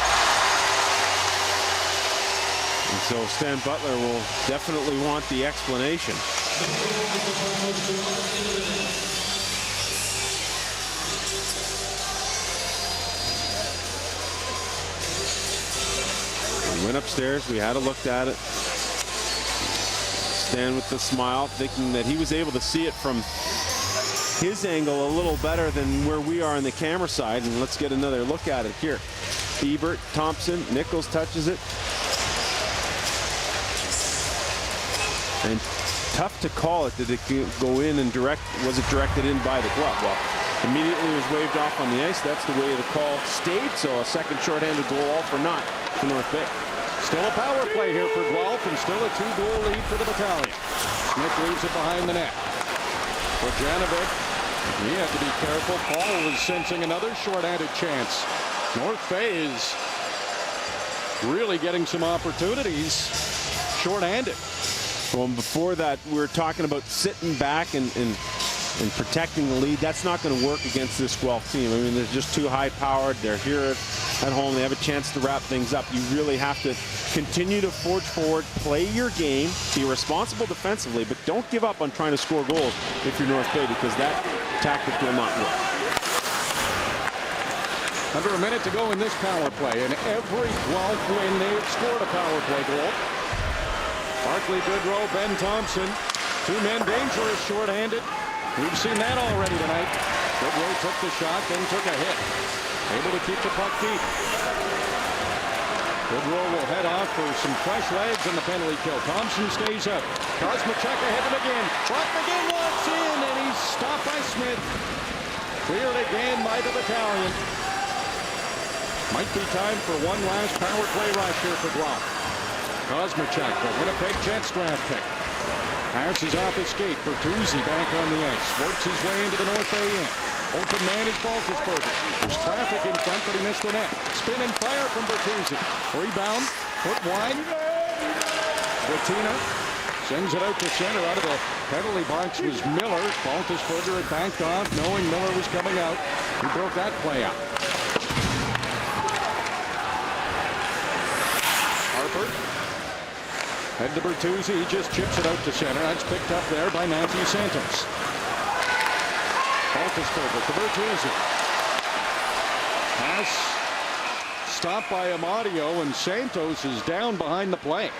And so Stan Butler will definitely want the explanation. We went upstairs, we had a look at it. Stan with the smile, thinking that he was able to see it from his angle a little better than where we are on the camera side. And let's get another look at it here. Ebert, Thompson, Nichols touches it. And tough to call it. Did it go in and was it directed in by the glove? Well, immediately it was waved off on the ice. That's the way the call stayed. So a second shorthanded goal, all for naught for North Bay. Still a power play here for Guelph, and still a 2-goal lead for the Battalion. Smith leaves it behind the net. Bojanovic, he had to be careful. Paul was sensing another shorthanded chance. North Bay is really getting some opportunities shorthanded. Well, before that, we were talking about sitting back and protecting the lead. That's not going to work against this Guelph team. I mean, they're just too high-powered. They're here at home. They have a chance to wrap things up. You really have to continue to forge forward, play your game, be responsible defensively, but don't give up on trying to score goals if you're North Bay, because that tactic will not work. Under a minute to go in this power play, and every Guelph win, they have scored a power play goal. Barclay Goodrow, Ben Thompson, two men dangerous shorthanded. We've seen that already tonight. Goodrow took the shot, then took a hit. Able to keep the puck deep. Goodrow will head off for some fresh legs on the penalty kill. Thompson stays up. Kosmachuk ahead of him again. Brock McGinn walks in, and he's stopped by Smith. Cleared again by the Battalion. Might be time for one last power play rush here for Guelph. Kosmachuk, the Winnipeg Jets draft pick. Passes off his skate. Bertuzzi back on the ice. Works his way into the North Bay end. Open man is Baltusberger. There's traffic in front, but he missed the net. Spin and fire from Bertuzzi. Rebound. Foot wide. Bettina sends it out to center. Out of the penalty box was Miller. Baltusberger had backed off, knowing Miller was coming out. He broke that play up. Harper. Head to Bertuzzi. He just chips it out to center. That's picked up there by Matthew Santos. Baltusberger to Bertuzzi. Pass stopped by Amadio, and Santos is down behind the play.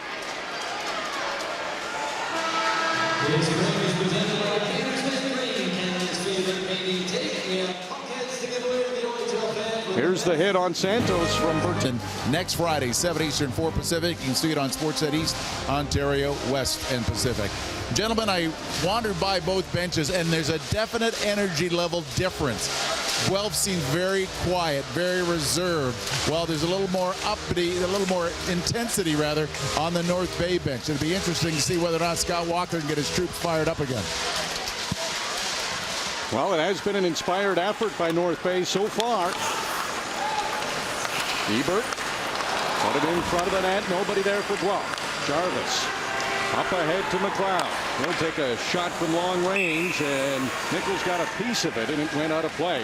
Here's the hit on Santos from Burton. Next Friday, 7 Eastern, 4 Pacific. You can see it on Sportsnet East, Ontario, West, and Pacific. Gentlemen, I wandered by both benches, and there's a definite energy level difference. Guelph seems very quiet, very reserved, while there's a little more uppity, a little more intensity, rather, on the North Bay bench. It'll be interesting to see whether or not Scott Walker can get his troops fired up again. Well, it has been an inspired effort by North Bay so far. Ebert put it in front of the net. Nobody there for Guelph. Jarvis up ahead to McLeod. He'll take a shot from long range, and Nichols got a piece of it, and it went out of play.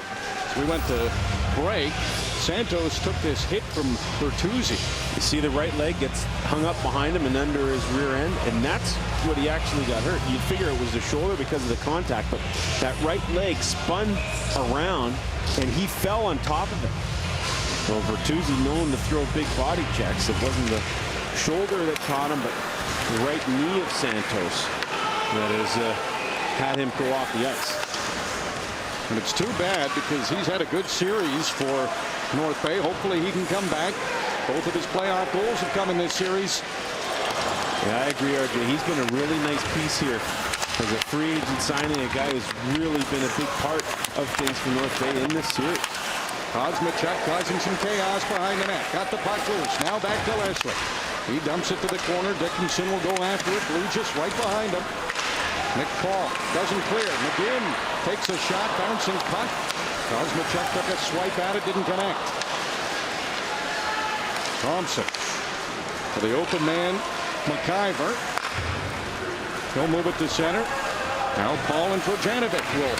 So we went to break. Santos took this hit from Bertuzzi. You see the right leg gets hung up behind him and under his rear end, and that's what he actually got hurt. You'd figure it was the shoulder because of the contact, but that right leg spun around, and he fell on top of it. Well, Bertuzzi known to throw big body checks. It wasn't the shoulder that caught him, but the right knee of Santos that has had him go off the ice. And it's too bad because he's had a good series for North Bay. Hopefully he can come back. Both of his playoff goals have come in this series. Yeah, I agree, RJ. He's been a really nice piece here as a free agent signing, a guy who's really been a big part of things for North Bay in this series. Kosmachuk causing some chaos behind the net. Got the puck loose. Now back to Leslie. He dumps it to the corner. Dickinson will go after it. Blue just right behind him. Nick Paul doesn't clear. McGinn takes a shot. Bouncing puck. Kosmachuk took a swipe at it. Didn't connect. Thompson for the open man. McIver. He'll move it to center. Now Paul and Trojanovic will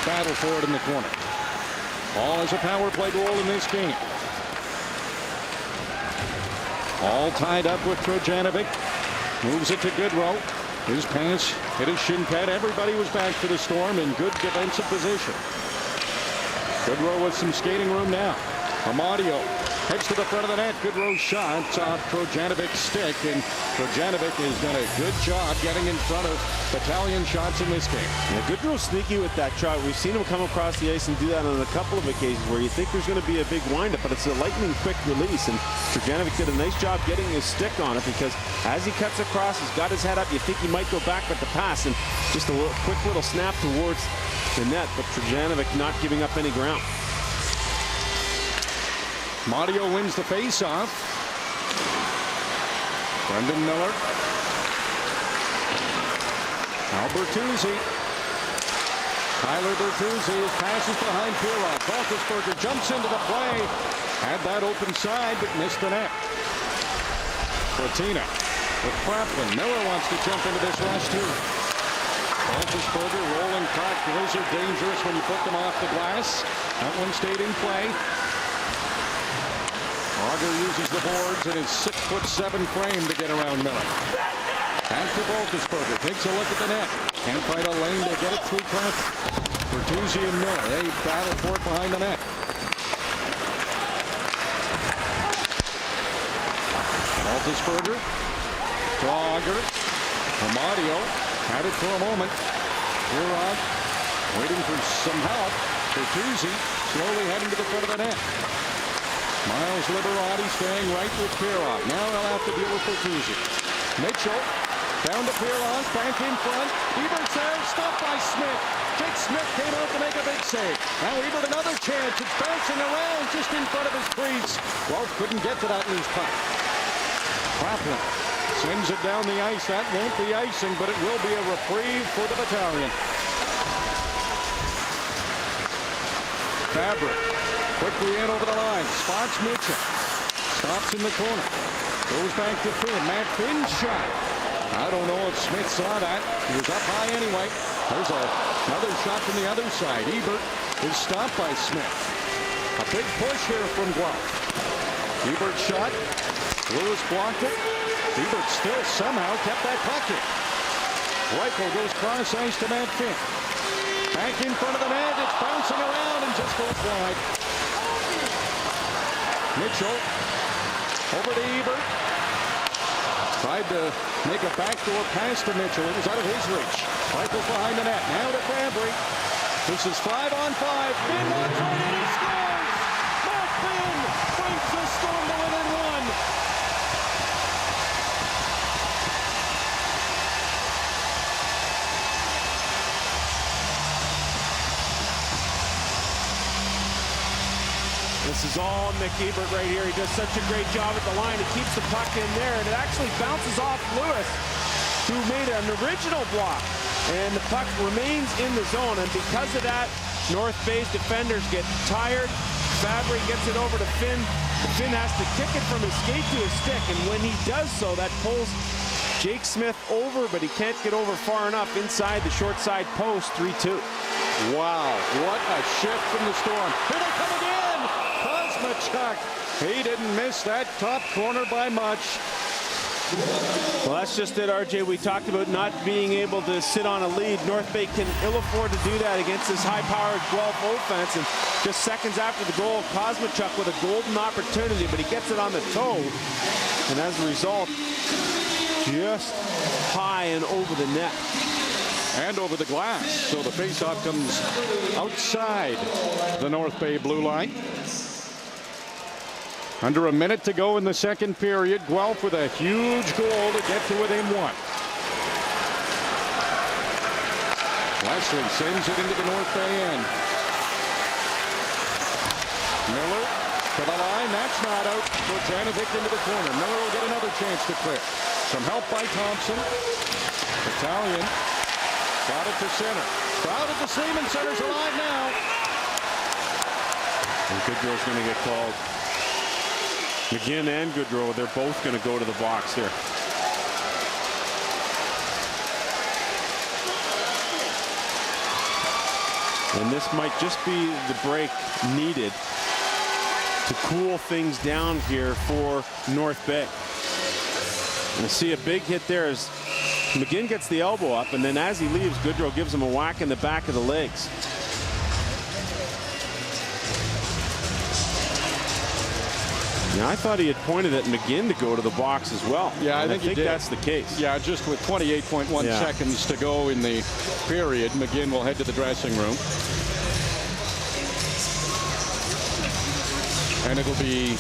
battle for it in the corner. Paul has a power play goal in this game. All tied up with Trojanovic. Moves it to Goodrow. His pass hit his shin pad. Everybody was back for the Storm in good defensive position. Goodrow with some skating room now. Amadio heads to the front of the net. Goodrow's shot off Trojanovic's stick, and Trojanovic has done a good job getting in front of Battalion shots in this game. Yeah, Goodrow's sneaky with that shot. We've seen him come across the ice and do that on a couple of occasions where you think there's going to be a big windup, but it's a lightning quick release, and Trojanovic did a nice job getting his stick on it because as he cuts across, he's got his head up. You think he might go back with the pass, and just a quick little snap towards the net, but Trojanovic not giving up any ground. Mario wins the face-off. Brendan Miller. Now Bertuzzi. Tyler Bertuzzi passes behind Pirog. Baltusberger jumps into the play. Had that open side, but missed the net. Cortina with Kraplin. Miller wants to jump into this rush too. Baltusberger rolling puck. Those are dangerous when you put them off the glass. That one stayed in play. Auger uses the boards and his 6'7" frame to get around Miller. Back to Baltusberger. Takes a look at the net. Can't find a lane to get it through traffic. Bertuzzi and Miller. They battle for it behind the net. Baltusberger to Auger. Amadio had it for a moment. Pirog waiting for some help. Bertuzzi slowly heading to the front of the net. Miles Liberati staying right with Pirog. Now they'll have to deal with Bertuzzi. Mitchell down to Pirog, bank in front. Ebert's there, stopped by Smith. Jake Smith came out to make a big save. Now Ebert another chance. It's bouncing around just in front of his crease. Guelph couldn't get to that loose puck. Kraplin sends it down the ice. That won't be icing, but it will be a reprieve for the Battalion. Fabric quickly in over the line. Spots Mitchell. Stops in the corner. Goes back to Finn. Matt Finn's shot. I don't know if Smith saw that. He was up high anyway. There's another shot from the other side. Ebert is stopped by Smith. A big push here from Guelph. Ebert shot. Lewis blocked it. Ebert still somehow kept that puck in. Reichel goes cross ice to Matt Finn. Back in front of the net. It's bouncing around and just goes wide. Mitchell over to Ebert. Tried to make a backdoor pass to Mitchell. It was out of his reach. Reichel's behind the net. Now to Fabry. This is 5-on-5. Finn walks right in and scores. Matt Finn brings the Storm to within one. This is all Mick Ebert right here. He does such a great job at the line. He keeps the puck in there, and it actually bounces off Lewis, who made an original block. And the puck remains in the zone, and because of that, North Bay's defenders get tired. Fabry gets it over to Finn. Finn has to kick it from his skate to his stick, and when he does so, that pulls Jake Smith over, but he can't get over far enough inside the short side post. 3-2. Wow, what a shift from the Storm. Here they come again. Chuck. He didn't miss that top corner by much. Well, that's just it, RJ. We talked about not being able to sit on a lead. North Bay can ill afford to do that against this high-powered Guelph offense. And just seconds after the goal, Kosmachuk with a golden opportunity, but he gets it on the toe. And as a result, just high and over the net. And over the glass. So the faceoff comes outside the North Bay blue line. Under a minute to go in the second period. Guelph with a huge goal to get to within one. Wesley sends it into the North Bay end. Miller to the line. That's not out. Bojanovic into the corner. Miller will get another chance to clear. Some help by Thompson. Battalion got it to center. Crowd at the Sleeman Center's alive now. And Goodrow's going to get called. McGinn and Goodrow, they're both going to go to the box here. And this might just be the break needed to cool things down here for North Bay. And I see a big hit there as McGinn gets the elbow up, and then as he leaves, Goodrow gives him a whack in the back of the legs. Now, I thought he had pointed at McGinn to go to the box as well. Yeah, I think that's the case. Yeah, just with 28.1 seconds to go in the period, McGinn will head to the dressing room. And it'll be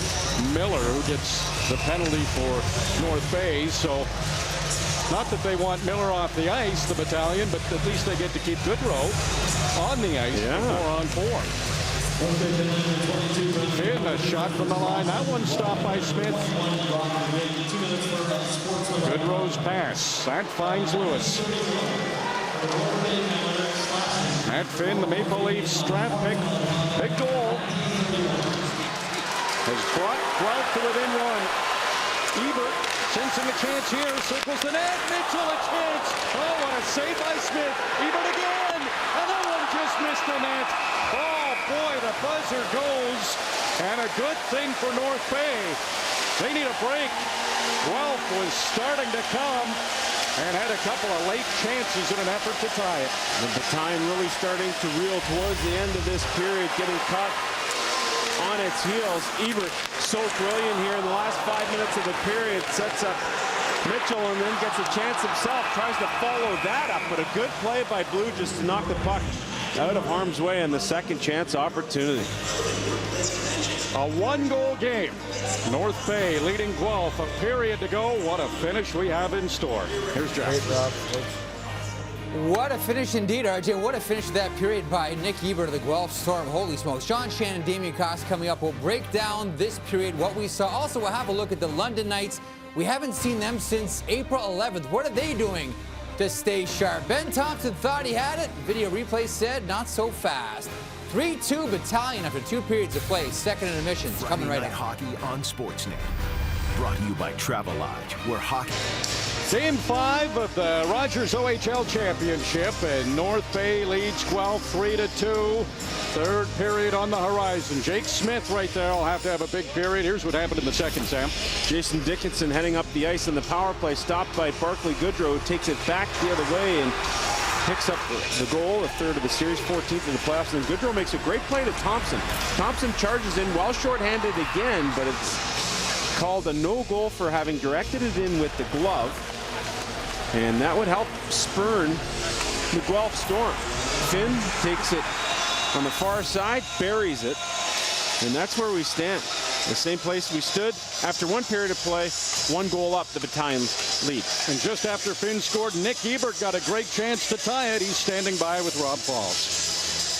Miller who gets the penalty for North Bay. So, not that they want Miller off the ice, the Battalion, but at least they get to keep Goodrow on the ice for 4-on-4. Finn, a shot from the line. That one stopped by Smith. Goodrow's pass. That finds Lewis. Matt Finn, the Maple Leafs draft pick. Big goal. Has brought Guelph to within one. Ebert sensing a chance here. Circles the net. Mitchell a chance. Oh, what a save by Smith. Ebert again. Another one just missed the net. Oh, boy, the buzzer goes. And a good thing for North Bay. They need a break. Guelph was starting to come and had a couple of late chances in an effort to tie it. The Battalion really starting to reel towards the end of this period, getting caught on its heels. Ebert so brilliant here in the last 5 minutes of the period. Sets up Mitchell and then gets a chance himself. Tries to follow that up, but a good play by Blue just to knock the puck out of harm's way on the second chance opportunity. A one-goal game. North Bay leading Guelph. A period to go. What a finish we have in store. Here's Jeff. Great job. What a finish indeed, RJ. What a finish to that period by Nick Ebert of the Guelph Storm. Holy smokes. Sean Shannon and Damien Cox coming up. We'll break down this period, what we saw. Also, we'll have a look at the London Knights. We haven't seen them since April 11th. What are they doing to stay sharp? Ben Thompson thought he had it. Video replay said not so fast. 3-2 Battalion after 2 periods of play. Second intermissions coming right up. Hockey on Sportsnet. Brought to you by Travelodge, where hockey. Game 5 of the Rogers OHL Championship, and North Bay leads Guelph 3-2. Third period on the horizon. Jake Smith right there will have to have a big period. Here's what happened in the second, Sam. Jason Dickinson heading up the ice in the power play, stopped by Barclay Goodrow, who takes it back the other way and picks up the goal, a third of the series, 14th in the playoffs. And then Goodrow makes a great play to Thompson. Thompson charges in, well shorthanded again, but it's called a no goal for having directed it in with the glove. And that would help spurn the Guelph Storm. Finn takes it on the far side, buries it, and that's where we stand. The same place we stood after 1 period of play, 1 goal up, the Battalion lead. And just after Finn scored, Nick Ebert got a great chance to tie it. He's standing by with Rob Falls.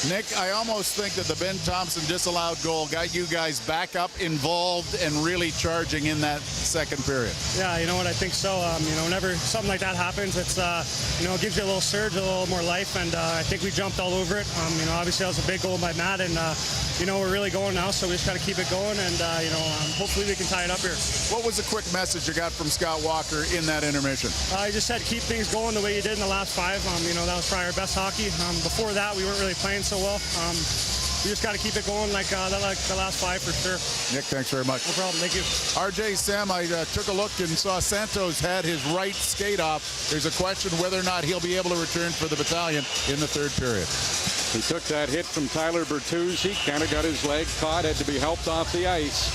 Nick, I almost think that the Ben Thompson disallowed goal got you guys back up, involved, and really charging in that second period. Yeah, you know what, I think so. Whenever something like that happens, it's, it gives you a little surge, a little more life, and I think we jumped all over it. Obviously that was a big goal by Matt, and, we're really going now, so we just got to keep it going, and, hopefully we can tie it up here. What was the quick message you got from Scott Walker in that intermission? I just said keep things going the way you did in the last 5. That was probably our best hockey. Before that, we weren't really playing so well. We just got to keep it going like the last 5 for sure. Nick, thanks very much. No problem. Thank you. RJ, Sam, I took a look and saw Santos had his right skate off. There's a question whether or not he'll be able to return for the Battalion in the third period. He took that hit from Tyler Bertuzzi, kind of got his leg caught, had to be helped off the ice.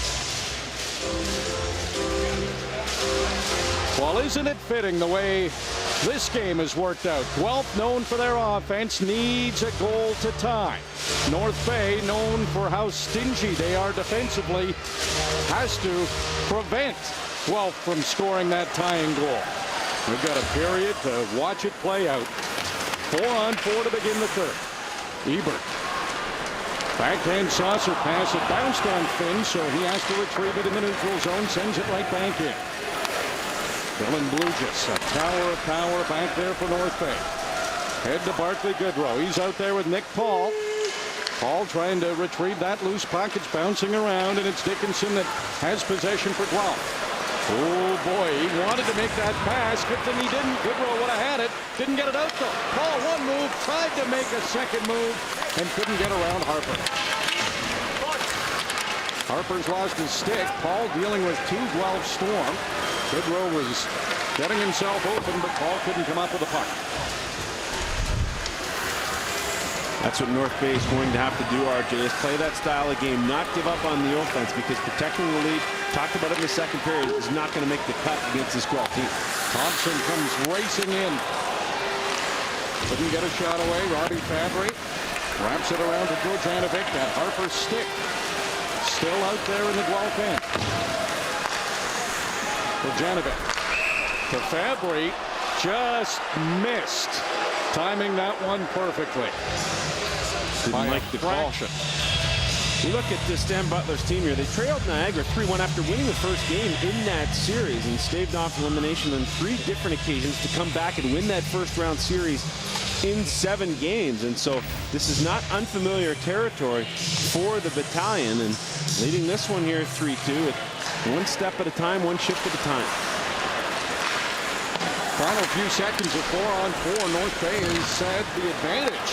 Well, isn't it fitting the way this game has worked out? Guelph, known for their offense, needs a goal to tie. North Bay, known for how stingy they are defensively, has to prevent Guelph from scoring that tying goal. We've got a period to watch it play out. 4-on-4 to begin the third. Ebert. Backhand saucer pass. It bounced on Finn, so he has to retrieve it in the neutral zone. Sends it right back in. Dylan Blugis, a tower of power back there for North Bay. Head to Barclay Goodrow. He's out there with Nick Paul. Paul trying to retrieve that loose puck. It's bouncing around, and it's Dickinson that has possession for Guelph. Oh boy, he wanted to make that pass. Good thing he didn't. Goodrow would have had it. Didn't get it out though. Paul, one move, tried to make a second move, and couldn't get around Harper. Harper's lost his stick. Paul dealing with 2 Guelph Storm. Goodrow was getting himself open, but Paul couldn't come up with the puck. That's what North Bay is going to have to do, RJ, is play that style of game, not give up on the offense, because protecting the lead, talked about it in the second period, is not going to make the cut against this Guelph team. Thompson comes racing in. Couldn't get a shot away. Robbie Fabry wraps it around to Djojanovic. That Harper stick still out there in the Guelph end. Djojanovic to Fabry, just missed. Timing that one perfectly. Didn't like the call. You look at Stan Butler's team here. They trailed Niagara 3-1 after winning the first game in that series and staved off elimination on 3 different occasions to come back and win that first round series in 7 games. And so this is not unfamiliar territory for the Battalion, and leading this one here 3-2, 1 step at a time, 1 shift at a time. Final few seconds of 4-on-4. North Bay has had the advantage.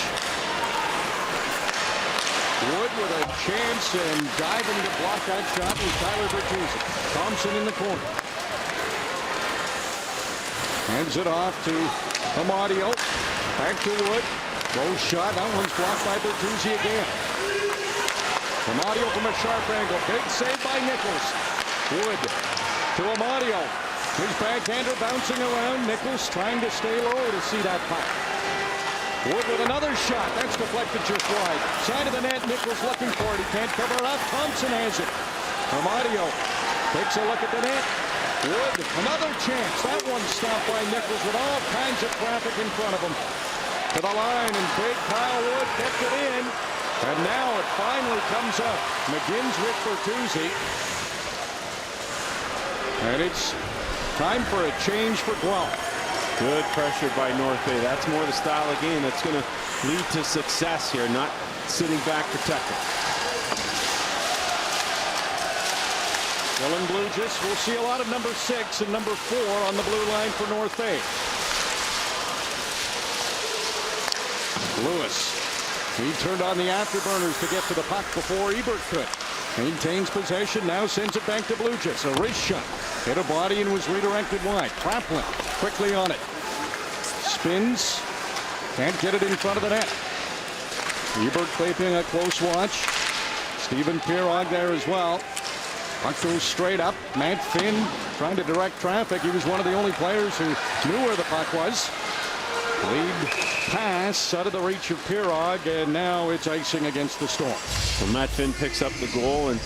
Wood with a chance and diving to block that shot with Tyler Bertuzzi. Thompson in the corner. Hands it off to Amadio. Back to Wood. Low shot. That one's blocked by Bertuzzi again. Amadio from a sharp angle. Big save by Nichols. Wood to Amadio. His backhander bouncing around. Nichols trying to stay low to see that puck. Wood with another shot. That's deflected just wide. Side of the net. Nichols looking for it. He can't cover it up. Thompson has it. Amadio takes a look at the net. Wood, another chance. That one stopped by Nichols with all kinds of traffic in front of him. To the line, and big Kyle Wood kept it in. And now it finally comes up. McGinn's with Bertuzzi. And it's time for a change for Guelph. Good pressure by North Bay. That's more the style of game that's going to lead to success here, not sitting back protected. Dylan Blugis will see a lot of number 6 and number 4 on the blue line for North Bay. Lewis. He turned on the afterburners to get to the puck before Ebert could. Maintains possession, now sends it back to Blugis. A wrist shot. Hit a body and was redirected wide. Kraplin quickly on it. Spins. Can't get it in front of the net. Ebert keeping a close watch. Stephen Pirog there as well. Puck goes straight up. Matt Finn trying to direct traffic. He was one of the only players who knew where the puck was. Lead pass out of the reach of Pirog, and now it's icing against the Storm. Well, Matt Finn picks up the goal, and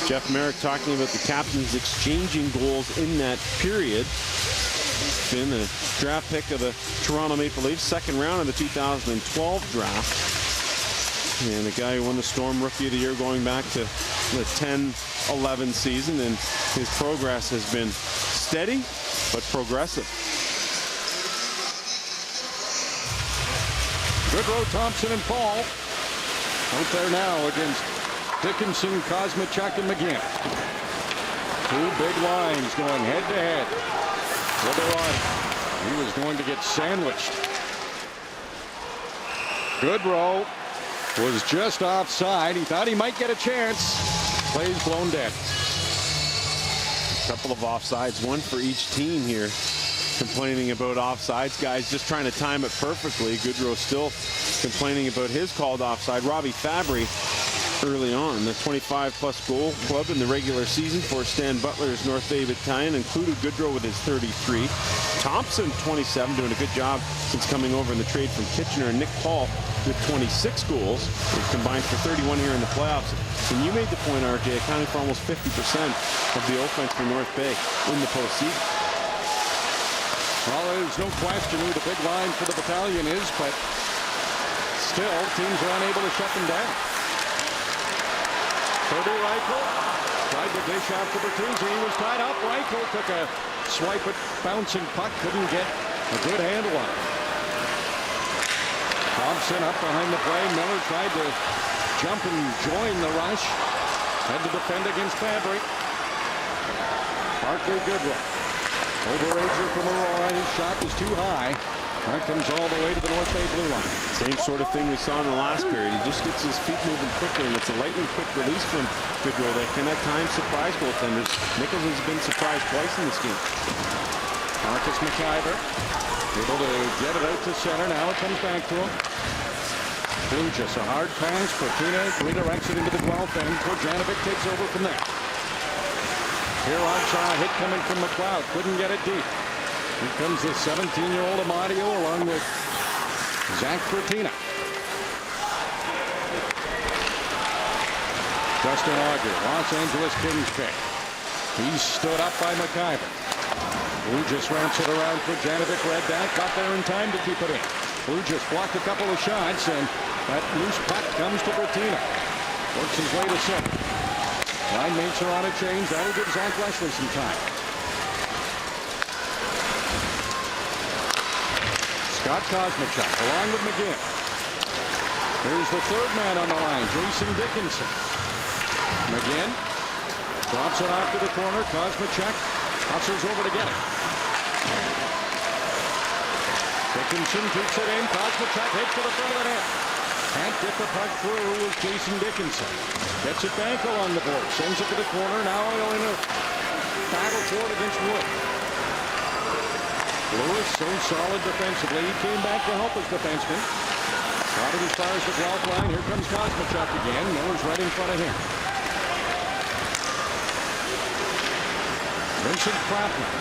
Jeff Merrick talking about the captains exchanging goals in that period. Finn, a draft pick of the Toronto Maple Leafs, second round of the 2012 draft. And the guy who won the Storm Rookie of the Year going back to the 10-11 season, and his progress has been steady but progressive. Goodrow, Thompson, and Paul out there now against Dickinson, Kosmachuk, and McGinn. Two big lines going head-to-head. Whether he was going to get sandwiched. Goodrow was just offside. He thought he might get a chance. Play's blown dead. A couple of offsides, one for each team here. Complaining about offsides. Guys just trying to time it perfectly. Goodrow still complaining about his called offside. Robbie Fabry early on. The 25-plus goal club in the regular season for Stan Butler's North Bay Battalion included Goodrow with his 33. Thompson, 27, doing a good job since coming over in the trade from Kitchener. And Nick Paul with 26 goals. They've combined for 31 here in the playoffs. And you made the point, RJ, accounting for almost 50% of the offense for North Bay in the postseason. Well, there's no question who the big line for the Battalion is, but still, teams are unable to shut them down. Cody Reichel tried to dish out to Bertuzzi. He was tied up. Reichel took a swipe at bouncing puck. Couldn't get a good handle on it. Thompson up behind the play. Miller tried to jump and join the rush. Had to defend against Fabry. Parker Goodrow. Overager from Aurora. His shot was too high. That comes all the way to the North Bay blue line. Same sort of thing we saw in the last period. He just gets his feet moving quickly, and it's a lightning quick release from Goodrow that can at times surprise goaltenders. Nichols has been surprised twice in this game. Marcus McIver able to get it out to center. Now it comes back to him. Just a hard pass. Cortina redirects it into the Guelph end. Korjanovic takes over from there. Pirog saw a hit coming from McLeod. Couldn't get it deep. Here comes the 17-year-old Amadio along with Zach Cortina. Justin Auger, Los Angeles Kings pick. He's stood up by McIver. Blue just ramps it around for Janovic. Read that. Got there in time to keep it in. Blue just blocked a couple of shots, and that loose puck comes to Bertina. Works his way to center. Line mates are on a change. That'll give Zach Leslie some time. Scott Kosmachuk along with McGinn. Here's the third man on the line, Jason Dickinson. McGinn drops it off to the corner. Kosmachuk hustles over to get it. Dickinson keeps it in. Kosmachuk hits to the front of the net. Can't get the puck through with Jason Dickinson. Gets it back along the board. Sends it to the corner. Now in a battle for it against Wood. Lewis so solid defensively. He came back to help his defenseman. Got it as far as the Guelph line. Here comes Kosmachuk again. Miller's right in front of him. Vincent Kraftman.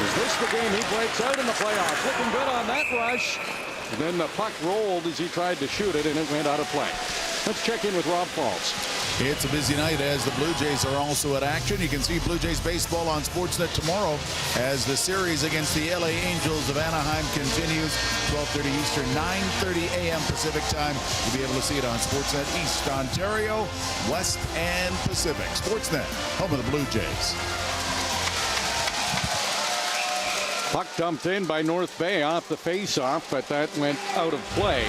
Is this the game he breaks out in the playoffs? Looking good on that rush. And then the puck rolled as he tried to shoot it, and it went out of play. Let's check in with Rob Falls. It's a busy night as the Blue Jays are also at action. You can see Blue Jays baseball on Sportsnet tomorrow as the series against the LA Angels of Anaheim continues. 12:30 Eastern, 9:30 a.m. Pacific time. You'll be able to see it on Sportsnet East, Ontario, West, and Pacific. Sportsnet, home of the Blue Jays. Puck dumped in by North Bay off the face-off, but that went out of play.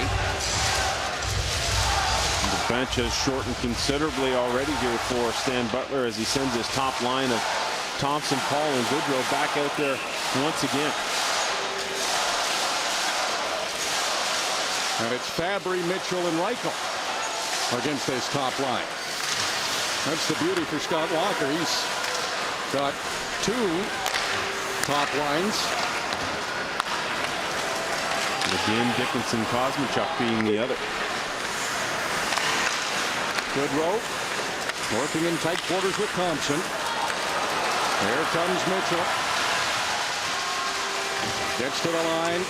The bench has shortened considerably already here for Stan Butler as he sends his top line of Thompson, Paul, and Goodrow back out there once again. And it's Fabry, Mitchell, and Reichel against this top line. That's the beauty for Scott Walker. He's got two top lines. McGinn, Dickinson, Kosmachuk being the other. Goodrow working in tight quarters with Thompson. There comes Mitchell. Gets to the line.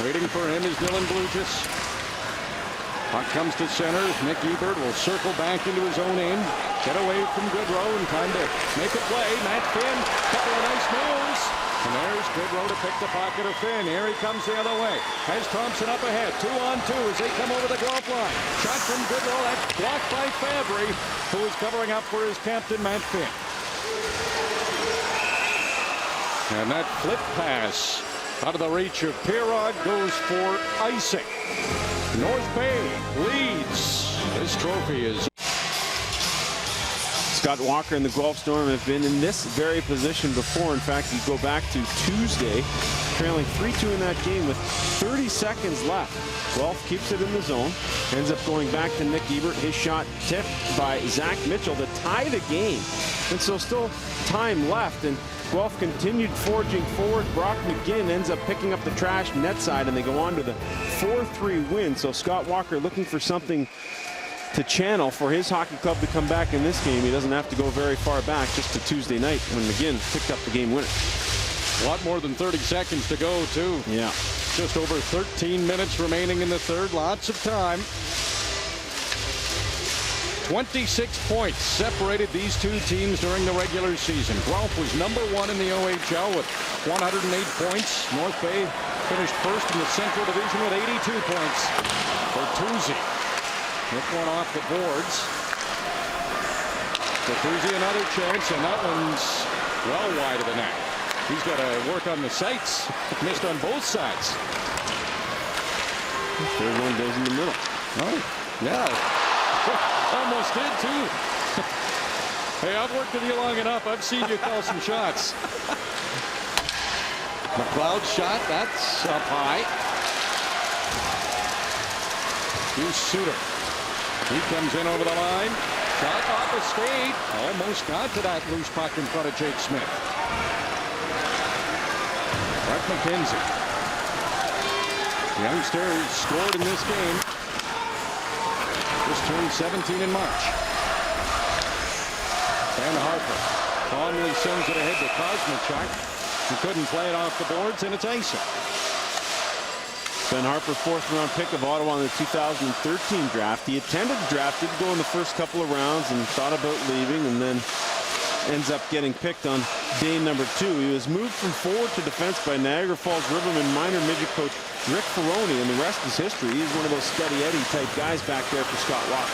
Waiting for him is Dylan Blugis. Puck comes to center. Nick Ebert will circle back into his own end. Get away from Goodrow and time to make a play. Matt Finn, couple of nice moves. And there's Goodrow to pick the pocket of Finn. Here he comes the other way. Has Thompson up ahead. 2-on-2 as they come over the Guelph line. Shot from Goodrow. That's blocked by Fabry, who is covering up for his captain, Matt Finn. And that flip pass out of the reach of Pirog goes for icing. North Bay leads. This trophy is... Scott Walker and the Guelph Storm have been in this very position before. In fact, you go back to Tuesday, trailing 3-2 in that game with 30 seconds left. Guelph keeps it in the zone, ends up going back to Nick Ebert. His shot tipped by Zach Mitchell to tie the game. And so still time left, and Guelph continued forging forward. Brock McGinn ends up picking up the trash net side, and they go on to the 4-3 win. So Scott Walker looking for something to channel for his hockey club to come back in this game. He doesn't have to go very far back, just to Tuesday night when McGinn picked up the game winner. A lot more than 30 seconds to go, too. Yeah. Just over 13 minutes remaining in the third. Lots of time. 26 points separated these two teams during the regular season. Guelph was #1 in the OHL with 108 points. North Bay finished first in the Central Division with 82 points. Bertuzzi hit one off the boards. Bertuzzi another chance, and that one's well wide of the net. He's got to work on the sights. Missed on both sides. Third one goes in the middle. Oh, yeah. Almost did, too. Hey, I've worked with you long enough. I've seen you call some shots. McLeod's shot, that's up high. Here's Suter. He comes in over the line. Shot off a skate. Almost got to that loose puck in front of Jake Smith. Brett McKenzie. Youngster scored in this game. Just turned 17 in March. Ben Harper calmly sends it ahead to Kosmachuk. He couldn't play it off the boards, and it's icing. Ben Harper, 4th-round pick of Ottawa in the 2013 draft. He attended the draft, did go in the first couple of rounds and thought about leaving, and then ends up getting picked on day number 2. He was moved from forward to defense by Niagara Falls Riverman minor midget coach Rick Ferroni, and the rest is history. He's one of those steady Eddie type guys back there for Scott Walker.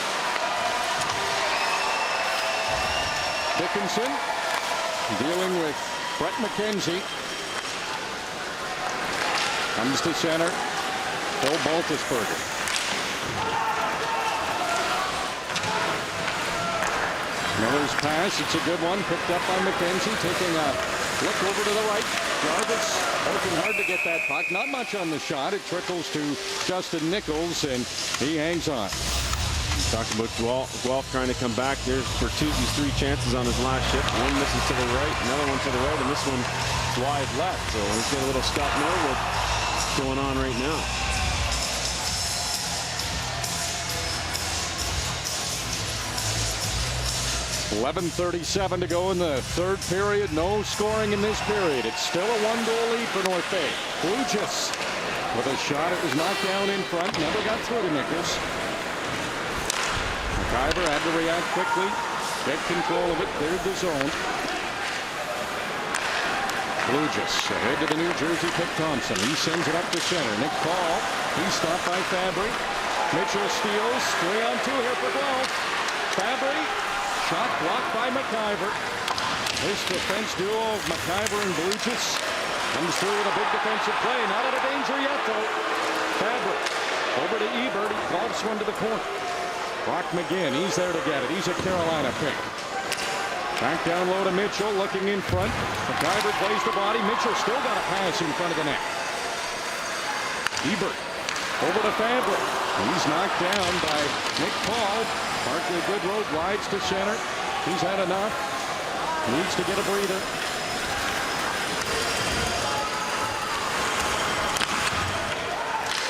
Dickinson dealing with Brett McKenzie. Comes to center. Phil Baltusberger. Miller's pass, it's a good one, picked up by McKenzie, taking a look over to the right. Jarvis working hard to get that puck. Not much on the shot. It trickles to Justin Nichols, and he hangs on. Talking about Guelph trying to come back. There's Bertuzzi's 3 chances on his last shift. One misses to the right, another one to the right, and this one wide left. So he's got a little Scott Norwood going on right now. .11:37 to go in the third period. No scoring in this period. It's still a 1-goal lead for North Bay. Blugis With a shot, it was knocked down in front. Never got through to Nichols. McIver had to react quickly. Get control of it. Cleared the zone. Blugis ahead to the New Jersey pick Thompson. He sends it up to center. Nick Paul. He's stopped by Fabry. Mitchell steals. 3-on-2 here for Guelph. Fabry. Shot blocked by McIver. This defense duo of McIver and Blugis comes through with a big defensive play. Not out of danger yet, though. Fabry over to Ebert. He lobs one to the corner. Brock McGinn, he's there to get it. He's a Carolina pick. Back down low to Mitchell, looking in front. McIver plays the body. Mitchell still got a pass in front of the net. Ebert over to Fabry. He's knocked down by Nick Paul. Barkley Goodrow glides to center. He's had enough. Needs to get a breather.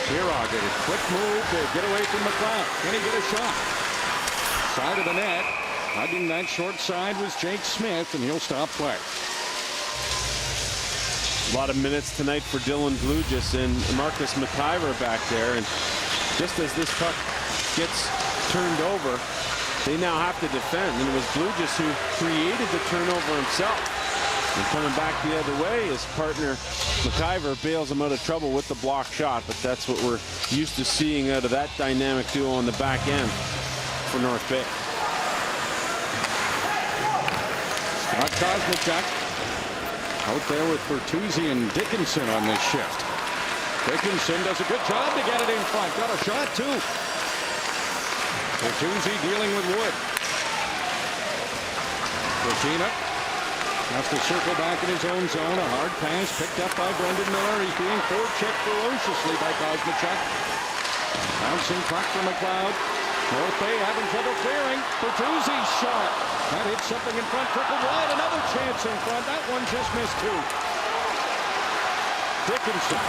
Pirog, a quick move to get away from McLeod. Can he get a shot? Side of the net. Hugging that short side was Jake Smith, and he'll stop play. A lot of minutes tonight for Dylan Blugis and Marcus McIver back there. And just as this puck gets turned over, they now have to defend. And it was Blugis who created the turnover himself. And coming back the other way, his partner McIver bails him out of trouble with the block shot. But that's what we're used to seeing out of that dynamic duo on the back end for North Bay. Scott Kosmachuk out there with Bertuzzi and Dickinson on this shift. Dickinson does a good job to get it in front. Got a shot, too. Bertuzzi dealing with Wood. Bertina has to circle back in his own zone. A hard pass picked up by Brendan Miller. He's being forechecked ferociously by Kosmachuk. Bouncing puck from McLeod. North Bay having trouble clearing. Bertuzzi's shot. That hit something in front. Trickled wide. Another chance in front. That one just missed too. Dickinson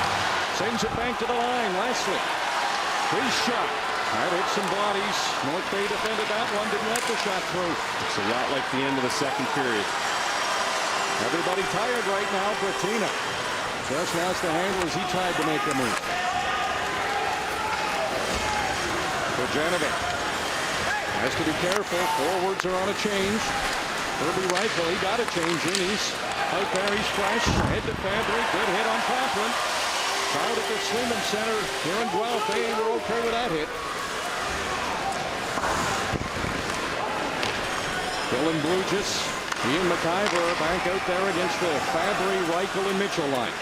sends it back to the line. Leslie. His shot. That hit some bodies. North Bay defended that one. Didn't let the shot through. It's a lot like the end of the second period. Everybody tired right now. Bertina just lost the handle as he tried to make a move. Bojanovic has to be careful. Forwards are on a change. Herbie Reichel, he got a change in. He's out there. He's fresh. Head to Fabry. Good hit on Coughlin. Crowd at the Sleeman Center here in Guelph. They were okay with that hit. Dylan Blugis. He and McIver are back out there against the Fabry, Reichel, and Mitchell line.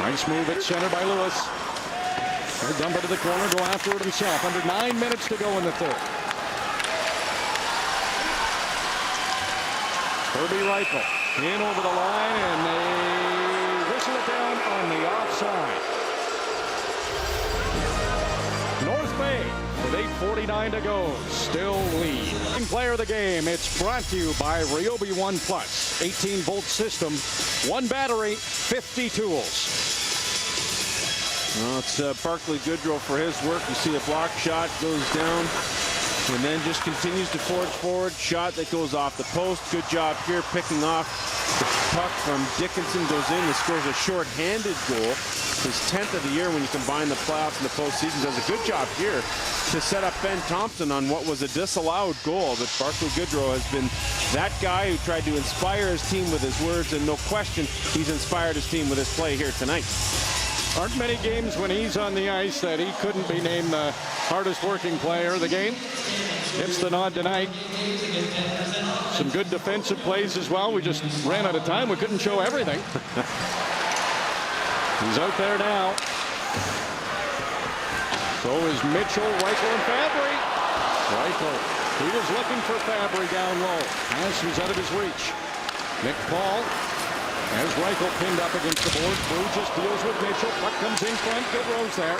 Nice move at center by Lewis. He'll dump it to the corner, go after it himself. Under 9 minutes to go in the third. Herbie Reichel in over the line, and they whistle it down on the offside. North Bay with 8:49 to go, still lead. Player of the game, it's brought to you by Ryobi One Plus. 18-volt system, 1 battery, 50 tools. Well, it's Barkley Goodrow for his work. You see the block shot goes down and then just continues to forge forward. Shot that goes off the post. Good job here picking off the puck from Dickinson. Goes in and scores a short-handed goal. His 10th of the year when you combine the playoffs and the postseason. Does a good job here to set up Ben Thompson on what was a disallowed goal. But Barkley Goodrow has been that guy who tried to inspire his team with his words, and no question he's inspired his team with his play here tonight. Aren't many games when he's on the ice that he couldn't be named the hardest working player of the game. Gets the nod tonight. Some good defensive plays as well. We just ran out of time. We couldn't show everything. He's out there now. So is Mitchell, Reichel, and Fabry. Reichel, he was looking for Fabry down low. Pass was out of his reach. Nick Paul has Reichel pinned up against the board. Blugis deals with Mitchell. Puck comes in front. Goodrow's there.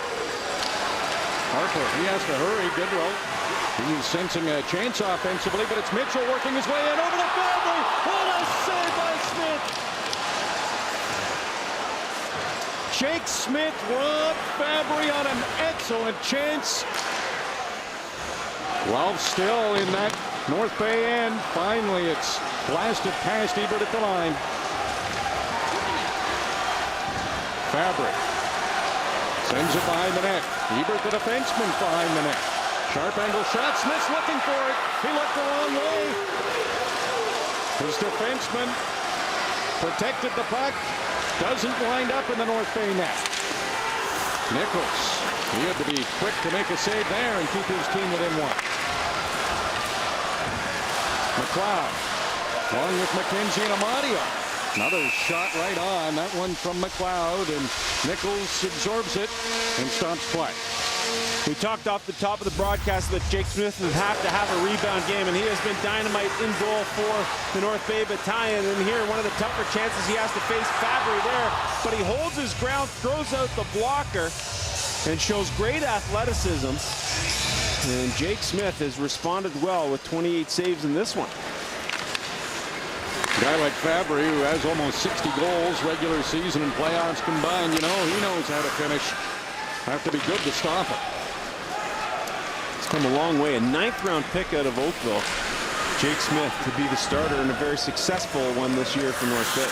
Harper, he has to hurry. Goodrow. He's sensing a chance offensively, but it's Mitchell working his way in over to Fabry. What a save by Smith! Jake Smith robbed Fabry on an excellent chance. Guelph still in that North Bay end. Finally, it's blasted past Ebert at the line. Fabry Sends it behind the net. Ebert, the defenseman, behind the net. Sharp angle shot. Smith's looking for it. He looked the wrong way. His defenseman protected the puck. Doesn't wind up in the North Bay net. Nichols, he had to be quick to make a save there and keep his team within one. McLeod, along with McKenzie and Amadio. Another shot right on. That one from McLeod, and Nichols absorbs it and stops play. We talked off the top of the broadcast that Jake Smith would have to have a rebound game, and he has been dynamite in goal for the North Bay Battalion. And here, one of the tougher chances he has to face Fabry there, but he holds his ground, throws out the blocker, and shows great athleticism. And Jake Smith has responded well with 28 saves in this one. A guy like Fabry, who has almost 60 goals regular season and playoffs combined, you know, he knows how to finish. Have to be good to stop him. It's come a long way. A 9th-round pick out of Oakville. Jake Smith to be the starter and a very successful one this year for North Bay.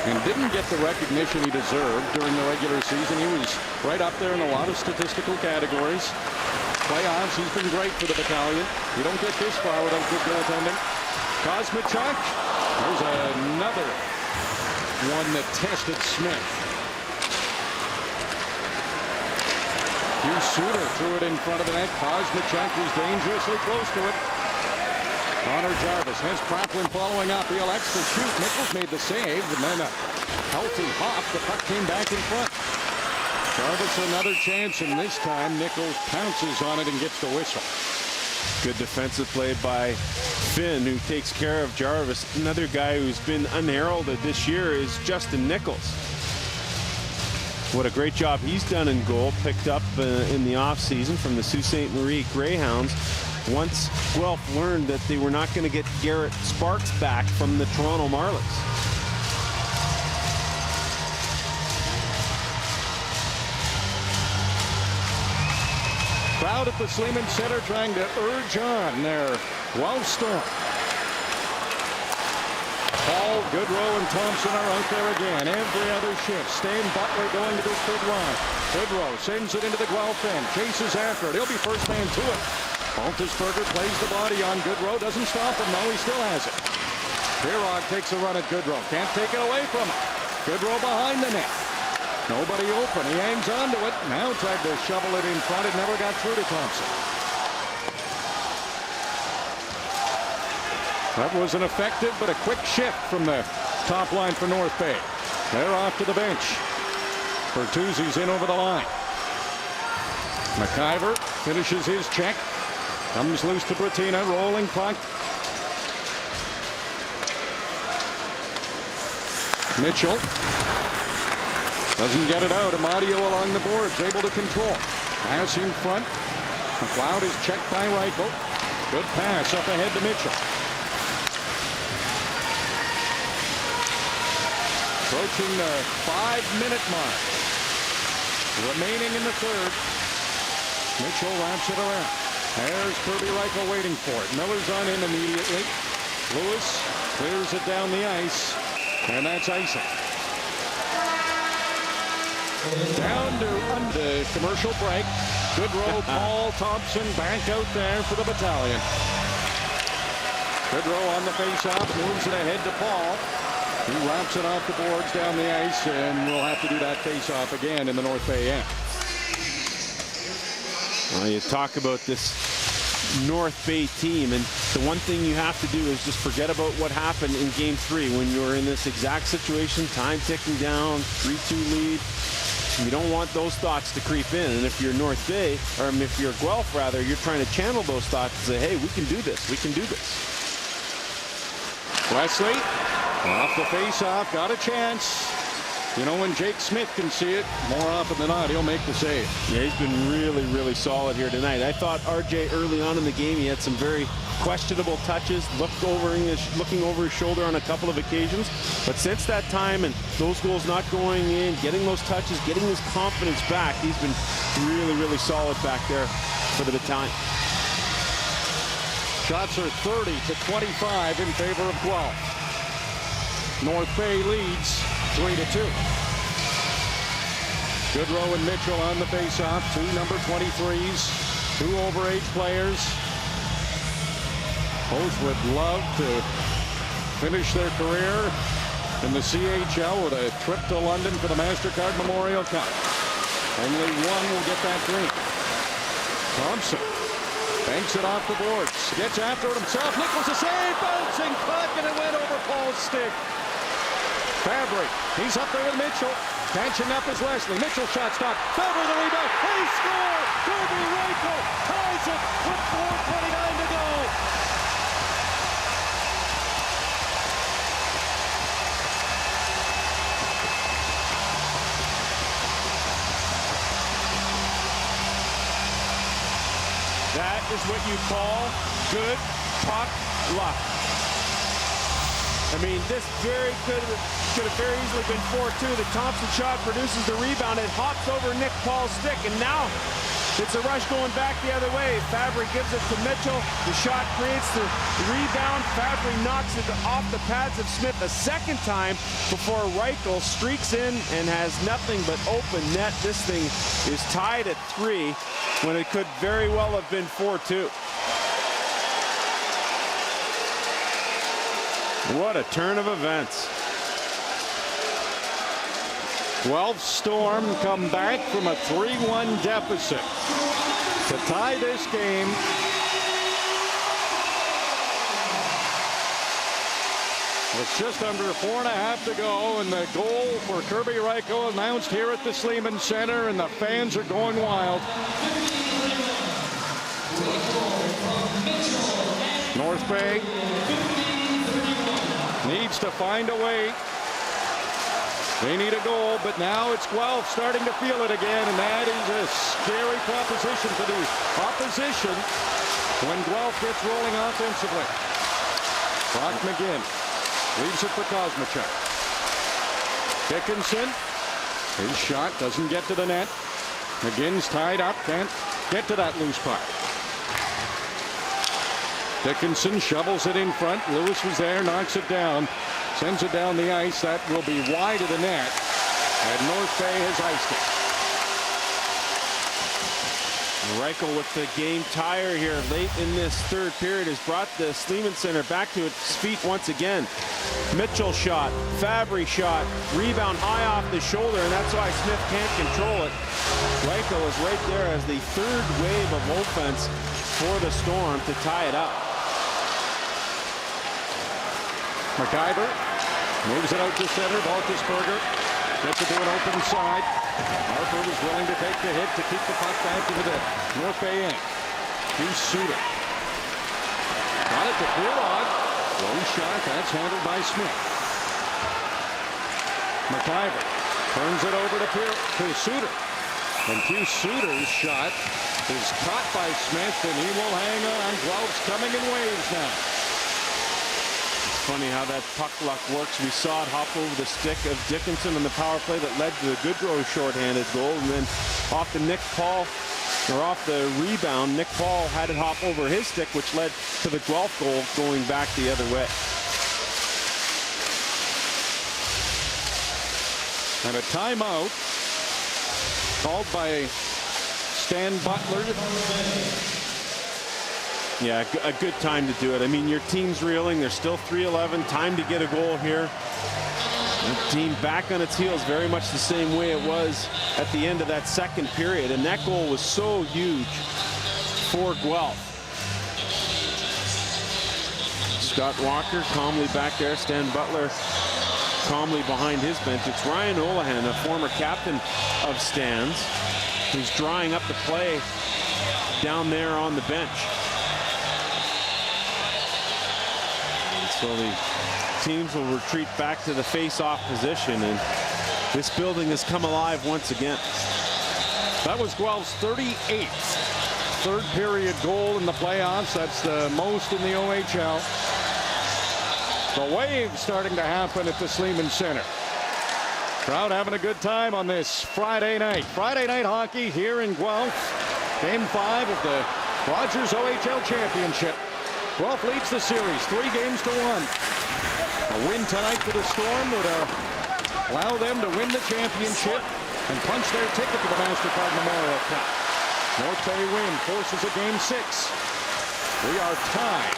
And didn't get the recognition he deserved during the regular season. He was right up there in a lot of statistical categories. Playoffs, he's been great for the Battalion. You don't get this far without good goaltending. Kosmachuk, there's another one that tested Smith. Hugh Suter threw it in front of the net. Kosmachuk was dangerously close to it. Connor Jarvis has Praplin following up. He elects to shoot. Nichols made the save, and then a healthy hop. The puck came back in front. Jarvis another chance, and this time Nichols pounces on it and gets the whistle. Good defensive play by Finn, who takes care of Jarvis. Another guy who's been unheralded this year is Justin Nichols. What a great job he's done in goal, picked up in the offseason from the Sault Ste. Marie Greyhounds. Once Guelph learned that they were not going to get Garrett Sparks back from the Toronto Marlies. Crowd at the Sleeman Center trying to urge on their Guelph Storm. Paul, Goodrow, and Thompson are out there again. Every other shift. Stan Butler going to this big line. Goodrow sends it into the Guelph end. Chases after it. He'll be first man to it. Baltusberger plays the body on Goodrow. Doesn't stop him, though. He still has it. Pirog takes a run at Goodrow. Can't take it away from him. Goodrow behind the net. Nobody open. He hangs on to it. Now tried to shovel it in front. It never got through to Thompson. That was an effective but a quick shift from the top line for North Bay. They're off to the bench. Bertuzzi's in over the line. McIver finishes his check. Comes loose to Bratina. Rolling puck. Mitchell doesn't get it out. Amadio along the boards, able to control. Pass in front. McLeod is checked by Reichel. Good pass up ahead to Mitchell. Approaching the 5-minute mark. Remaining in the third. Mitchell wraps it around. There's Kirby Reichel waiting for it. Miller's on him immediately. Lewis clears it down the ice. And that's icing. Down to the commercial break. Goodrow, Paul, Thompson back out there for the Battalion. Goodrow on the faceoff, moves it ahead to Paul. He wraps it off the boards down the ice, and we'll have to do that faceoff again in the North Bay end. Well, you talk about this North Bay team, and the one thing you have to do is just forget about what happened in Game 3 when you were in this exact situation, time ticking down, 3-2 lead. You don't want those thoughts to creep in, and if you're North Bay, or if you're Guelph rather, you're trying to channel those thoughts and say, hey, we can do this, we can do this. Wesley, off the face-off, got a chance. You know, when Jake Smith can see it, more often than not, he'll make the save. Yeah, he's been really, really solid here tonight. I thought RJ early on in the game, he had some very questionable touches, looking over his shoulder on a couple of occasions. But since that time and those goals not going in, getting those touches, getting his confidence back, he's been really, really solid back there for the Battalion. Shots are 30-25 in favor of Guelph. North Bay leads 3-2. Goodrow and Mitchell on the faceoff. 2 number 23s, 2 overage players. Both would love to finish their career in the CHL with a trip to London for the MasterCard Memorial Cup. Only one will get that dream. Thompson banks it off the boards. Gets after it himself. Nichols a save. Bouncing puck, and it went over Paul's stick. Fabry, he's up there with Mitchell. Catching up is Leslie. Mitchell shot stop. Fabry the rebound. He scored! Kirby Reichel ties it with 4:29 to go. That is what you call good puck luck. I mean, this could have very easily been 4-2. The Thompson shot produces the rebound. It hops over Nick Paul's stick, and now it's a rush going back the other way. Fabry gives it to Mitchell. The shot creates the rebound. Fabry knocks it off the pads of Smith a second time before Reichel streaks in and has nothing but open net. This thing is tied at 3 when it could very well have been 4-2. What a turn of events. Guelph Storm come back from a 3-1 deficit to tie this game. With just under 4.5 to go, and the goal for Kirby Reichel announced here at the Sleeman Center, and the fans are going wild. North Bay needs to find a way. They need a goal, but now it's Guelph starting to feel it again, and that is a scary proposition for the opposition when Guelph gets rolling offensively. Brock McGinn leaves it for Kosmachuk. Dickinson, his shot doesn't get to the net. McGinn's tied up, can't get to that loose puck. Dickinson shovels it in front. Lewis was there, knocks it down, sends it down the ice. That will be wide of the net, and North Bay has iced it. Reichel with the game tire here late in this third period has brought the Sleeman Center back to its feet once again. Mitchell shot, Fabry shot, rebound high off the shoulder, and that's why Smith can't control it. Reichel is right there as the third wave of offense for the Storm to tie it up. McIver moves it out to center. Baltusberger gets it to an open side. Harper was willing to take the hit to keep the puck back into the North Bay end. Here's Suter. Got it to Pirog. Low shot. That's handled by Smith. McIver turns it over to Suter. And Hugh Suter's shot is caught by Smith, and he will hang on. Guelph's coming in waves now. Funny how that puck luck works. We saw it hop over the stick of Dickinson on the power play that led to the Goodrow shorthanded goal, and then off the off the rebound, Nick Paul had it hop over his stick, which led to the Guelph goal going back the other way. And a timeout called by Stan Butler. Yeah, a good time to do it. I mean, your team's reeling. There's still 3:11. Time to get a goal here. The team back on its heels very much the same way it was at the end of that second period. And that goal was so huge for Guelph. Scott Walker calmly back there. Stan Butler calmly behind his bench. It's Ryan Olahan, a former captain of Stan's, who's drawing up the play down there on the bench. So the teams will retreat back to the face-off position, and this building has come alive once again. That was Guelph's 38th third period goal in the playoffs. That's the most in the OHL. The wave starting to happen at the Sleeman Center. Crowd having a good time on this Friday night. Friday night hockey here in Guelph. Game 5 of the Rogers OHL Championship. Guelph leads the series 3-1. A win tonight for the Storm would allow them to win the championship and punch their ticket to the MasterCard Memorial Cup. North Bay win forces a Game 6. We are tied.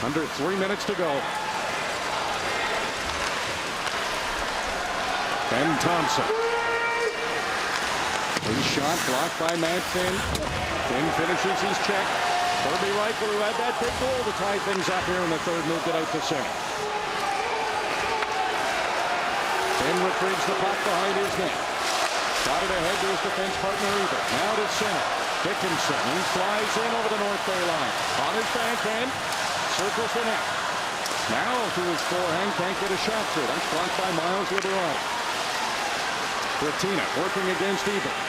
Under 3 minutes to go. Ben Thompson. His shot blocked by Matt Finn. Finn finishes his check. Kirby Reichel, who had that big goal to tie things up here in the third, moved it out to center. Finn retrieves the puck behind his net. Got it ahead to his defense partner Ebert. Now to center. Dickinson. He flies in over the North Bay line. On his backhand. Circles the net. Now to his forehand. Can't get a shot through. That's blocked by Miles Liberati. Bratina working against Ebert.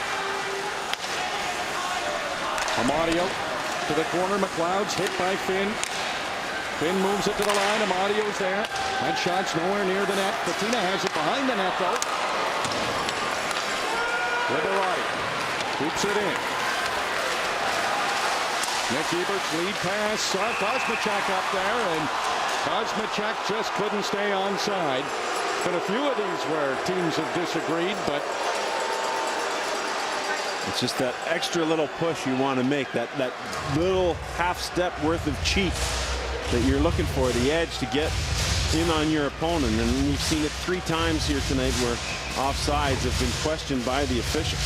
Amadio to the corner. McLeod's hit by Finn. Finn moves it to the line. Amadio's there. That shot's nowhere near the net. Bratina has it behind the net though. Liberati keeps it in. Nick Ebert's lead pass. Saw Kosmachuk up there, and Kosmachuk just couldn't stay onside. Been a few of these where teams have disagreed, but it's just that extra little push you want to make, that little half step worth of cheek that you're looking for, the edge to get in on your opponent. And we've seen it 3 times here tonight where offsides have been questioned by the officials.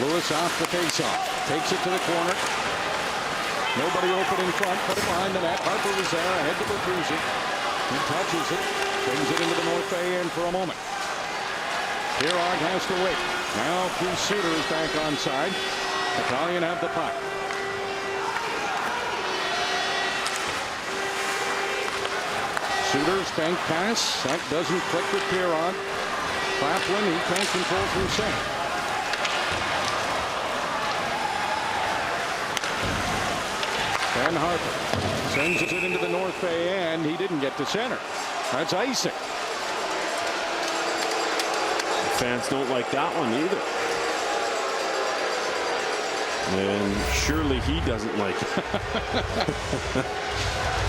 Lewis off the faceoff. Takes it to the corner. Nobody open in front. Put it behind the net. Harper was there. Ahead to Bertuzzi. He touches it. Brings it into the North Bay end for a moment. Pirog has to wait. Now Bruce Suter is back onside. Battalion have the puck. Suter's bank pass. That doesn't click with Pirog. Claflin, he can't control through center. Ben Harper sends it into the North Bay end. He didn't get to center. That's icing. The fans don't like that one either. And surely he doesn't like it.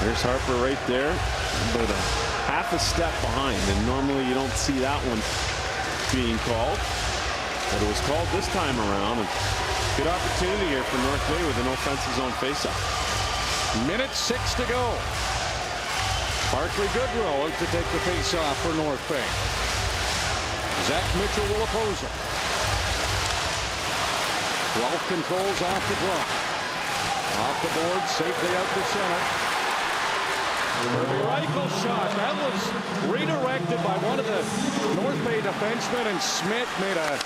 There's Harper right there, but a half a step behind, and normally you don't see that one being called. But it was called this time around, and good opportunity here for North Bay with an offensive zone faceoff. Minute 6 to go. Barclay Goodrow out to take the face-off for North Bay. Zach Mitchell will oppose him. Guelph controls off the draw. Off the board, safely out to center. Kirby Reichel shot. That was redirected by one of the North Bay defensemen, and Smith made a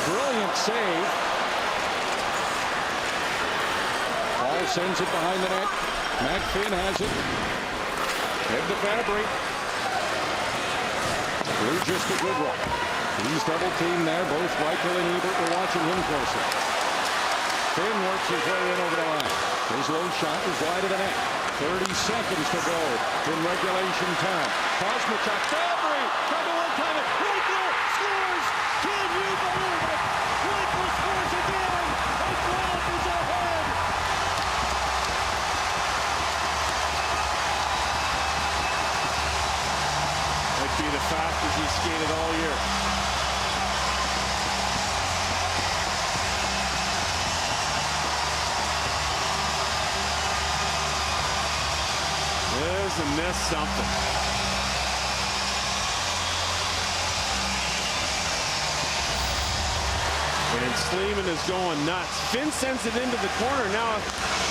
brilliant save. Paul sends it behind the net. Matt Finn has it. Head to Fabry. Blue just to Goodrow. He's double teamed there. Both Reichel and Ebert were watching him closely. Finn works his way in over the line. His low shot is wide of the net. 30 seconds to go in regulation time. Kosmachuk, Fabry, trying to one-time it. Reichel scores! Can you believe it? Reichel scores again! And Guelph is ahead! Might be the fastest he's skated all year. And miss something. And Sleeman is going nuts. Finn sends it into the corner. Now,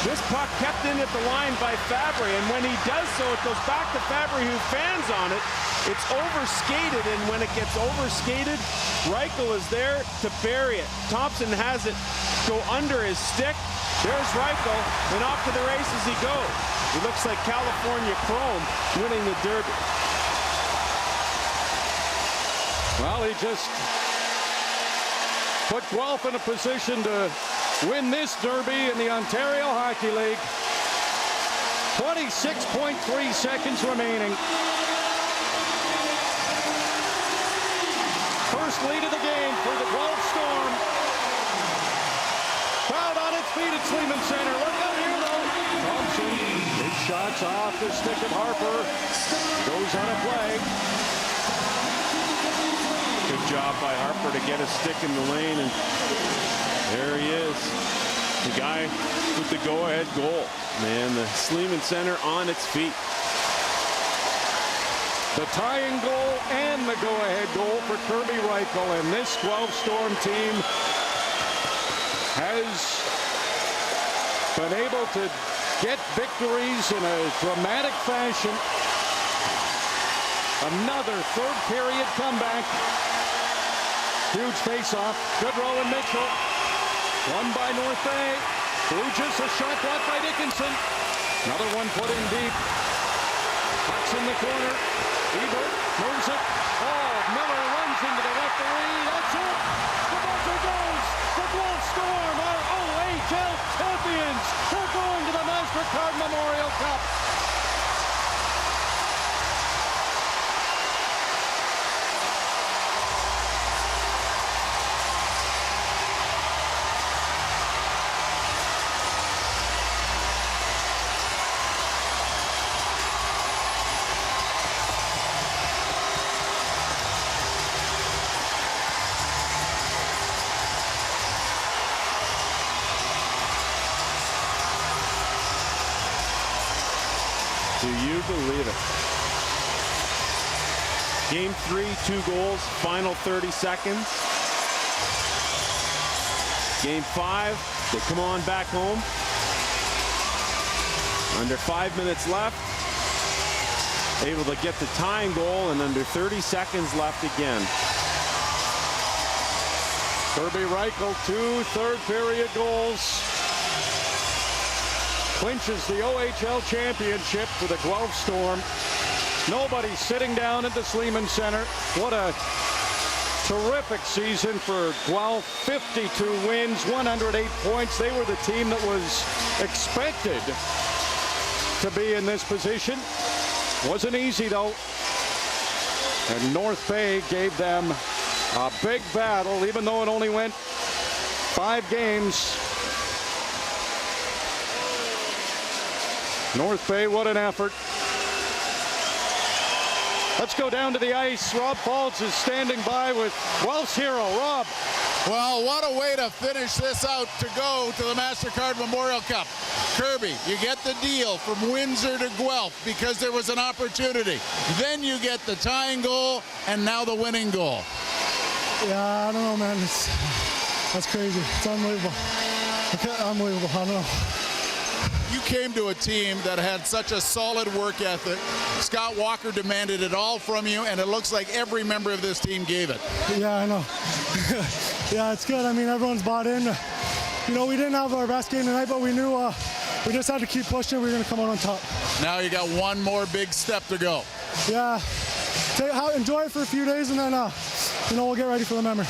this puck kept in at the line by Fabry, and when he does so, it goes back to Fabry, who fans on it. It's overskated, and when it gets overskated, Reichel is there to bury it. Thompson has it go under his stick. There's Reichel, and off to the races he goes. He looks like California Chrome winning the Derby. Well, he just put Guelph in a position to win this Derby in the Ontario Hockey League. 26.3 seconds remaining. First lead of the game for the Guelph Storm. Crowd on its feet at Sleeman Center. Look out here, though. Thompson, big shots off the stick of Harper. Goes on a play. Good job by Harper to get a stick in the lane, and there he is. The guy with the go-ahead goal. Man, the Sleeman Center on its feet. The tying goal and the go-ahead goal for Kirby Reichel, and this Guelph Storm team has been able to get victories in a dramatic fashion. Another third period comeback. Huge face-off. Good roll in Mitchell. Won by North Bay. Bruges, a shot blocked by Dickinson. Another one put in deep. Puck's in the corner. Ebert moves it. Oh, Miller runs into the referee. That's it. The buzzer goes. The Guelph Storm are OHL champions. They're going to the MasterCard Memorial Cup. Do you believe it? Game 3, 2 goals, final 30 seconds. Game 5, they come on back home. Under 5 minutes left. Able to get the tying goal, and under 30 seconds left again. Kirby Reichel, 2 third period goals. Clinches the OHL championship for the Guelph Storm. Nobody sitting down at the Sleeman Center. What a terrific season for Guelph. 52 wins, 108 points. They were the team that was expected to be in this position. Wasn't easy, though. And North Bay gave them a big battle, even though it only went 5 games. North Bay, what an effort. Let's go down to the ice. Rob Faulds is standing by with Guelph's hero, Rob. Well, what a way to finish this out to go to the MasterCard Memorial Cup. Kirby, you get the deal from Windsor to Guelph because there was an opportunity. Then you get the tying goal and now the winning goal. Yeah, I don't know, man. That's crazy. It's unbelievable. Unbelievable. I don't know. You came to a team that had such a solid work ethic. Scott Walker demanded it all from you, and it looks like every member of this team gave it. Yeah, I know. Yeah, it's good. I mean, everyone's bought in. You know, we didn't have our best game tonight, but we knew we just had to keep pushing. We were going to come out on top. Now you got one more big step to go. Yeah. Enjoy it for a few days, and then, we'll get ready for the memory.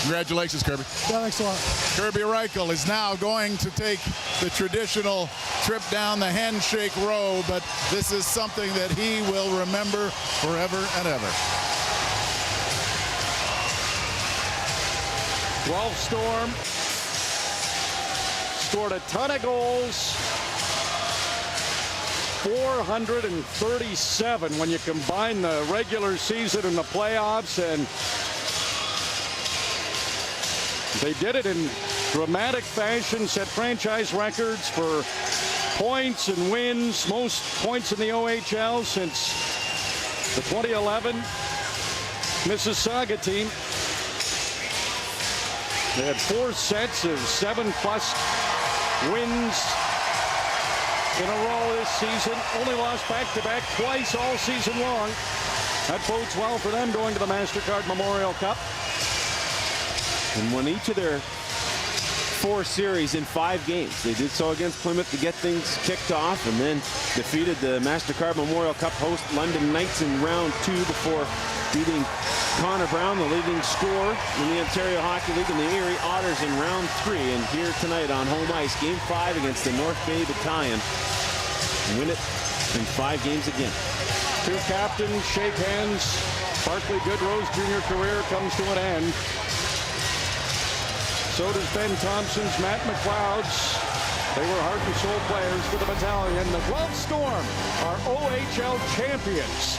Congratulations, Kirby. Yeah, thanks a lot. Kirby Reichel is now going to take the traditional trip down the handshake row, but this is something that he will remember forever and ever. Guelph Storm scored a ton of goals. 437 when you combine the regular season and the playoffs, and they did it in dramatic fashion, set franchise records for points and wins, most points in the OHL since the 2011 Mississauga team. They had 4 sets of 7+ wins in a row this season. Only lost back-to-back twice all season long. That bodes well for them going to the MasterCard Memorial Cup. And won each of their 4 series in 5 games. They did so against Plymouth to get things kicked off, and then defeated the MasterCard Memorial Cup host London Knights in round 2 before beating Connor Brown, the leading scorer in the Ontario Hockey League, and the Erie Otters in round 3. And here tonight on home ice, game 5 against the North Bay Battalion. Win it in 5 games again. 2 captains shake hands. Barclay Goodrow's junior career comes to an end. So does Ben Thompson's, Matt McLeod's, They were heart and soul players for the Battalion. The Guelph Storm are OHL champions.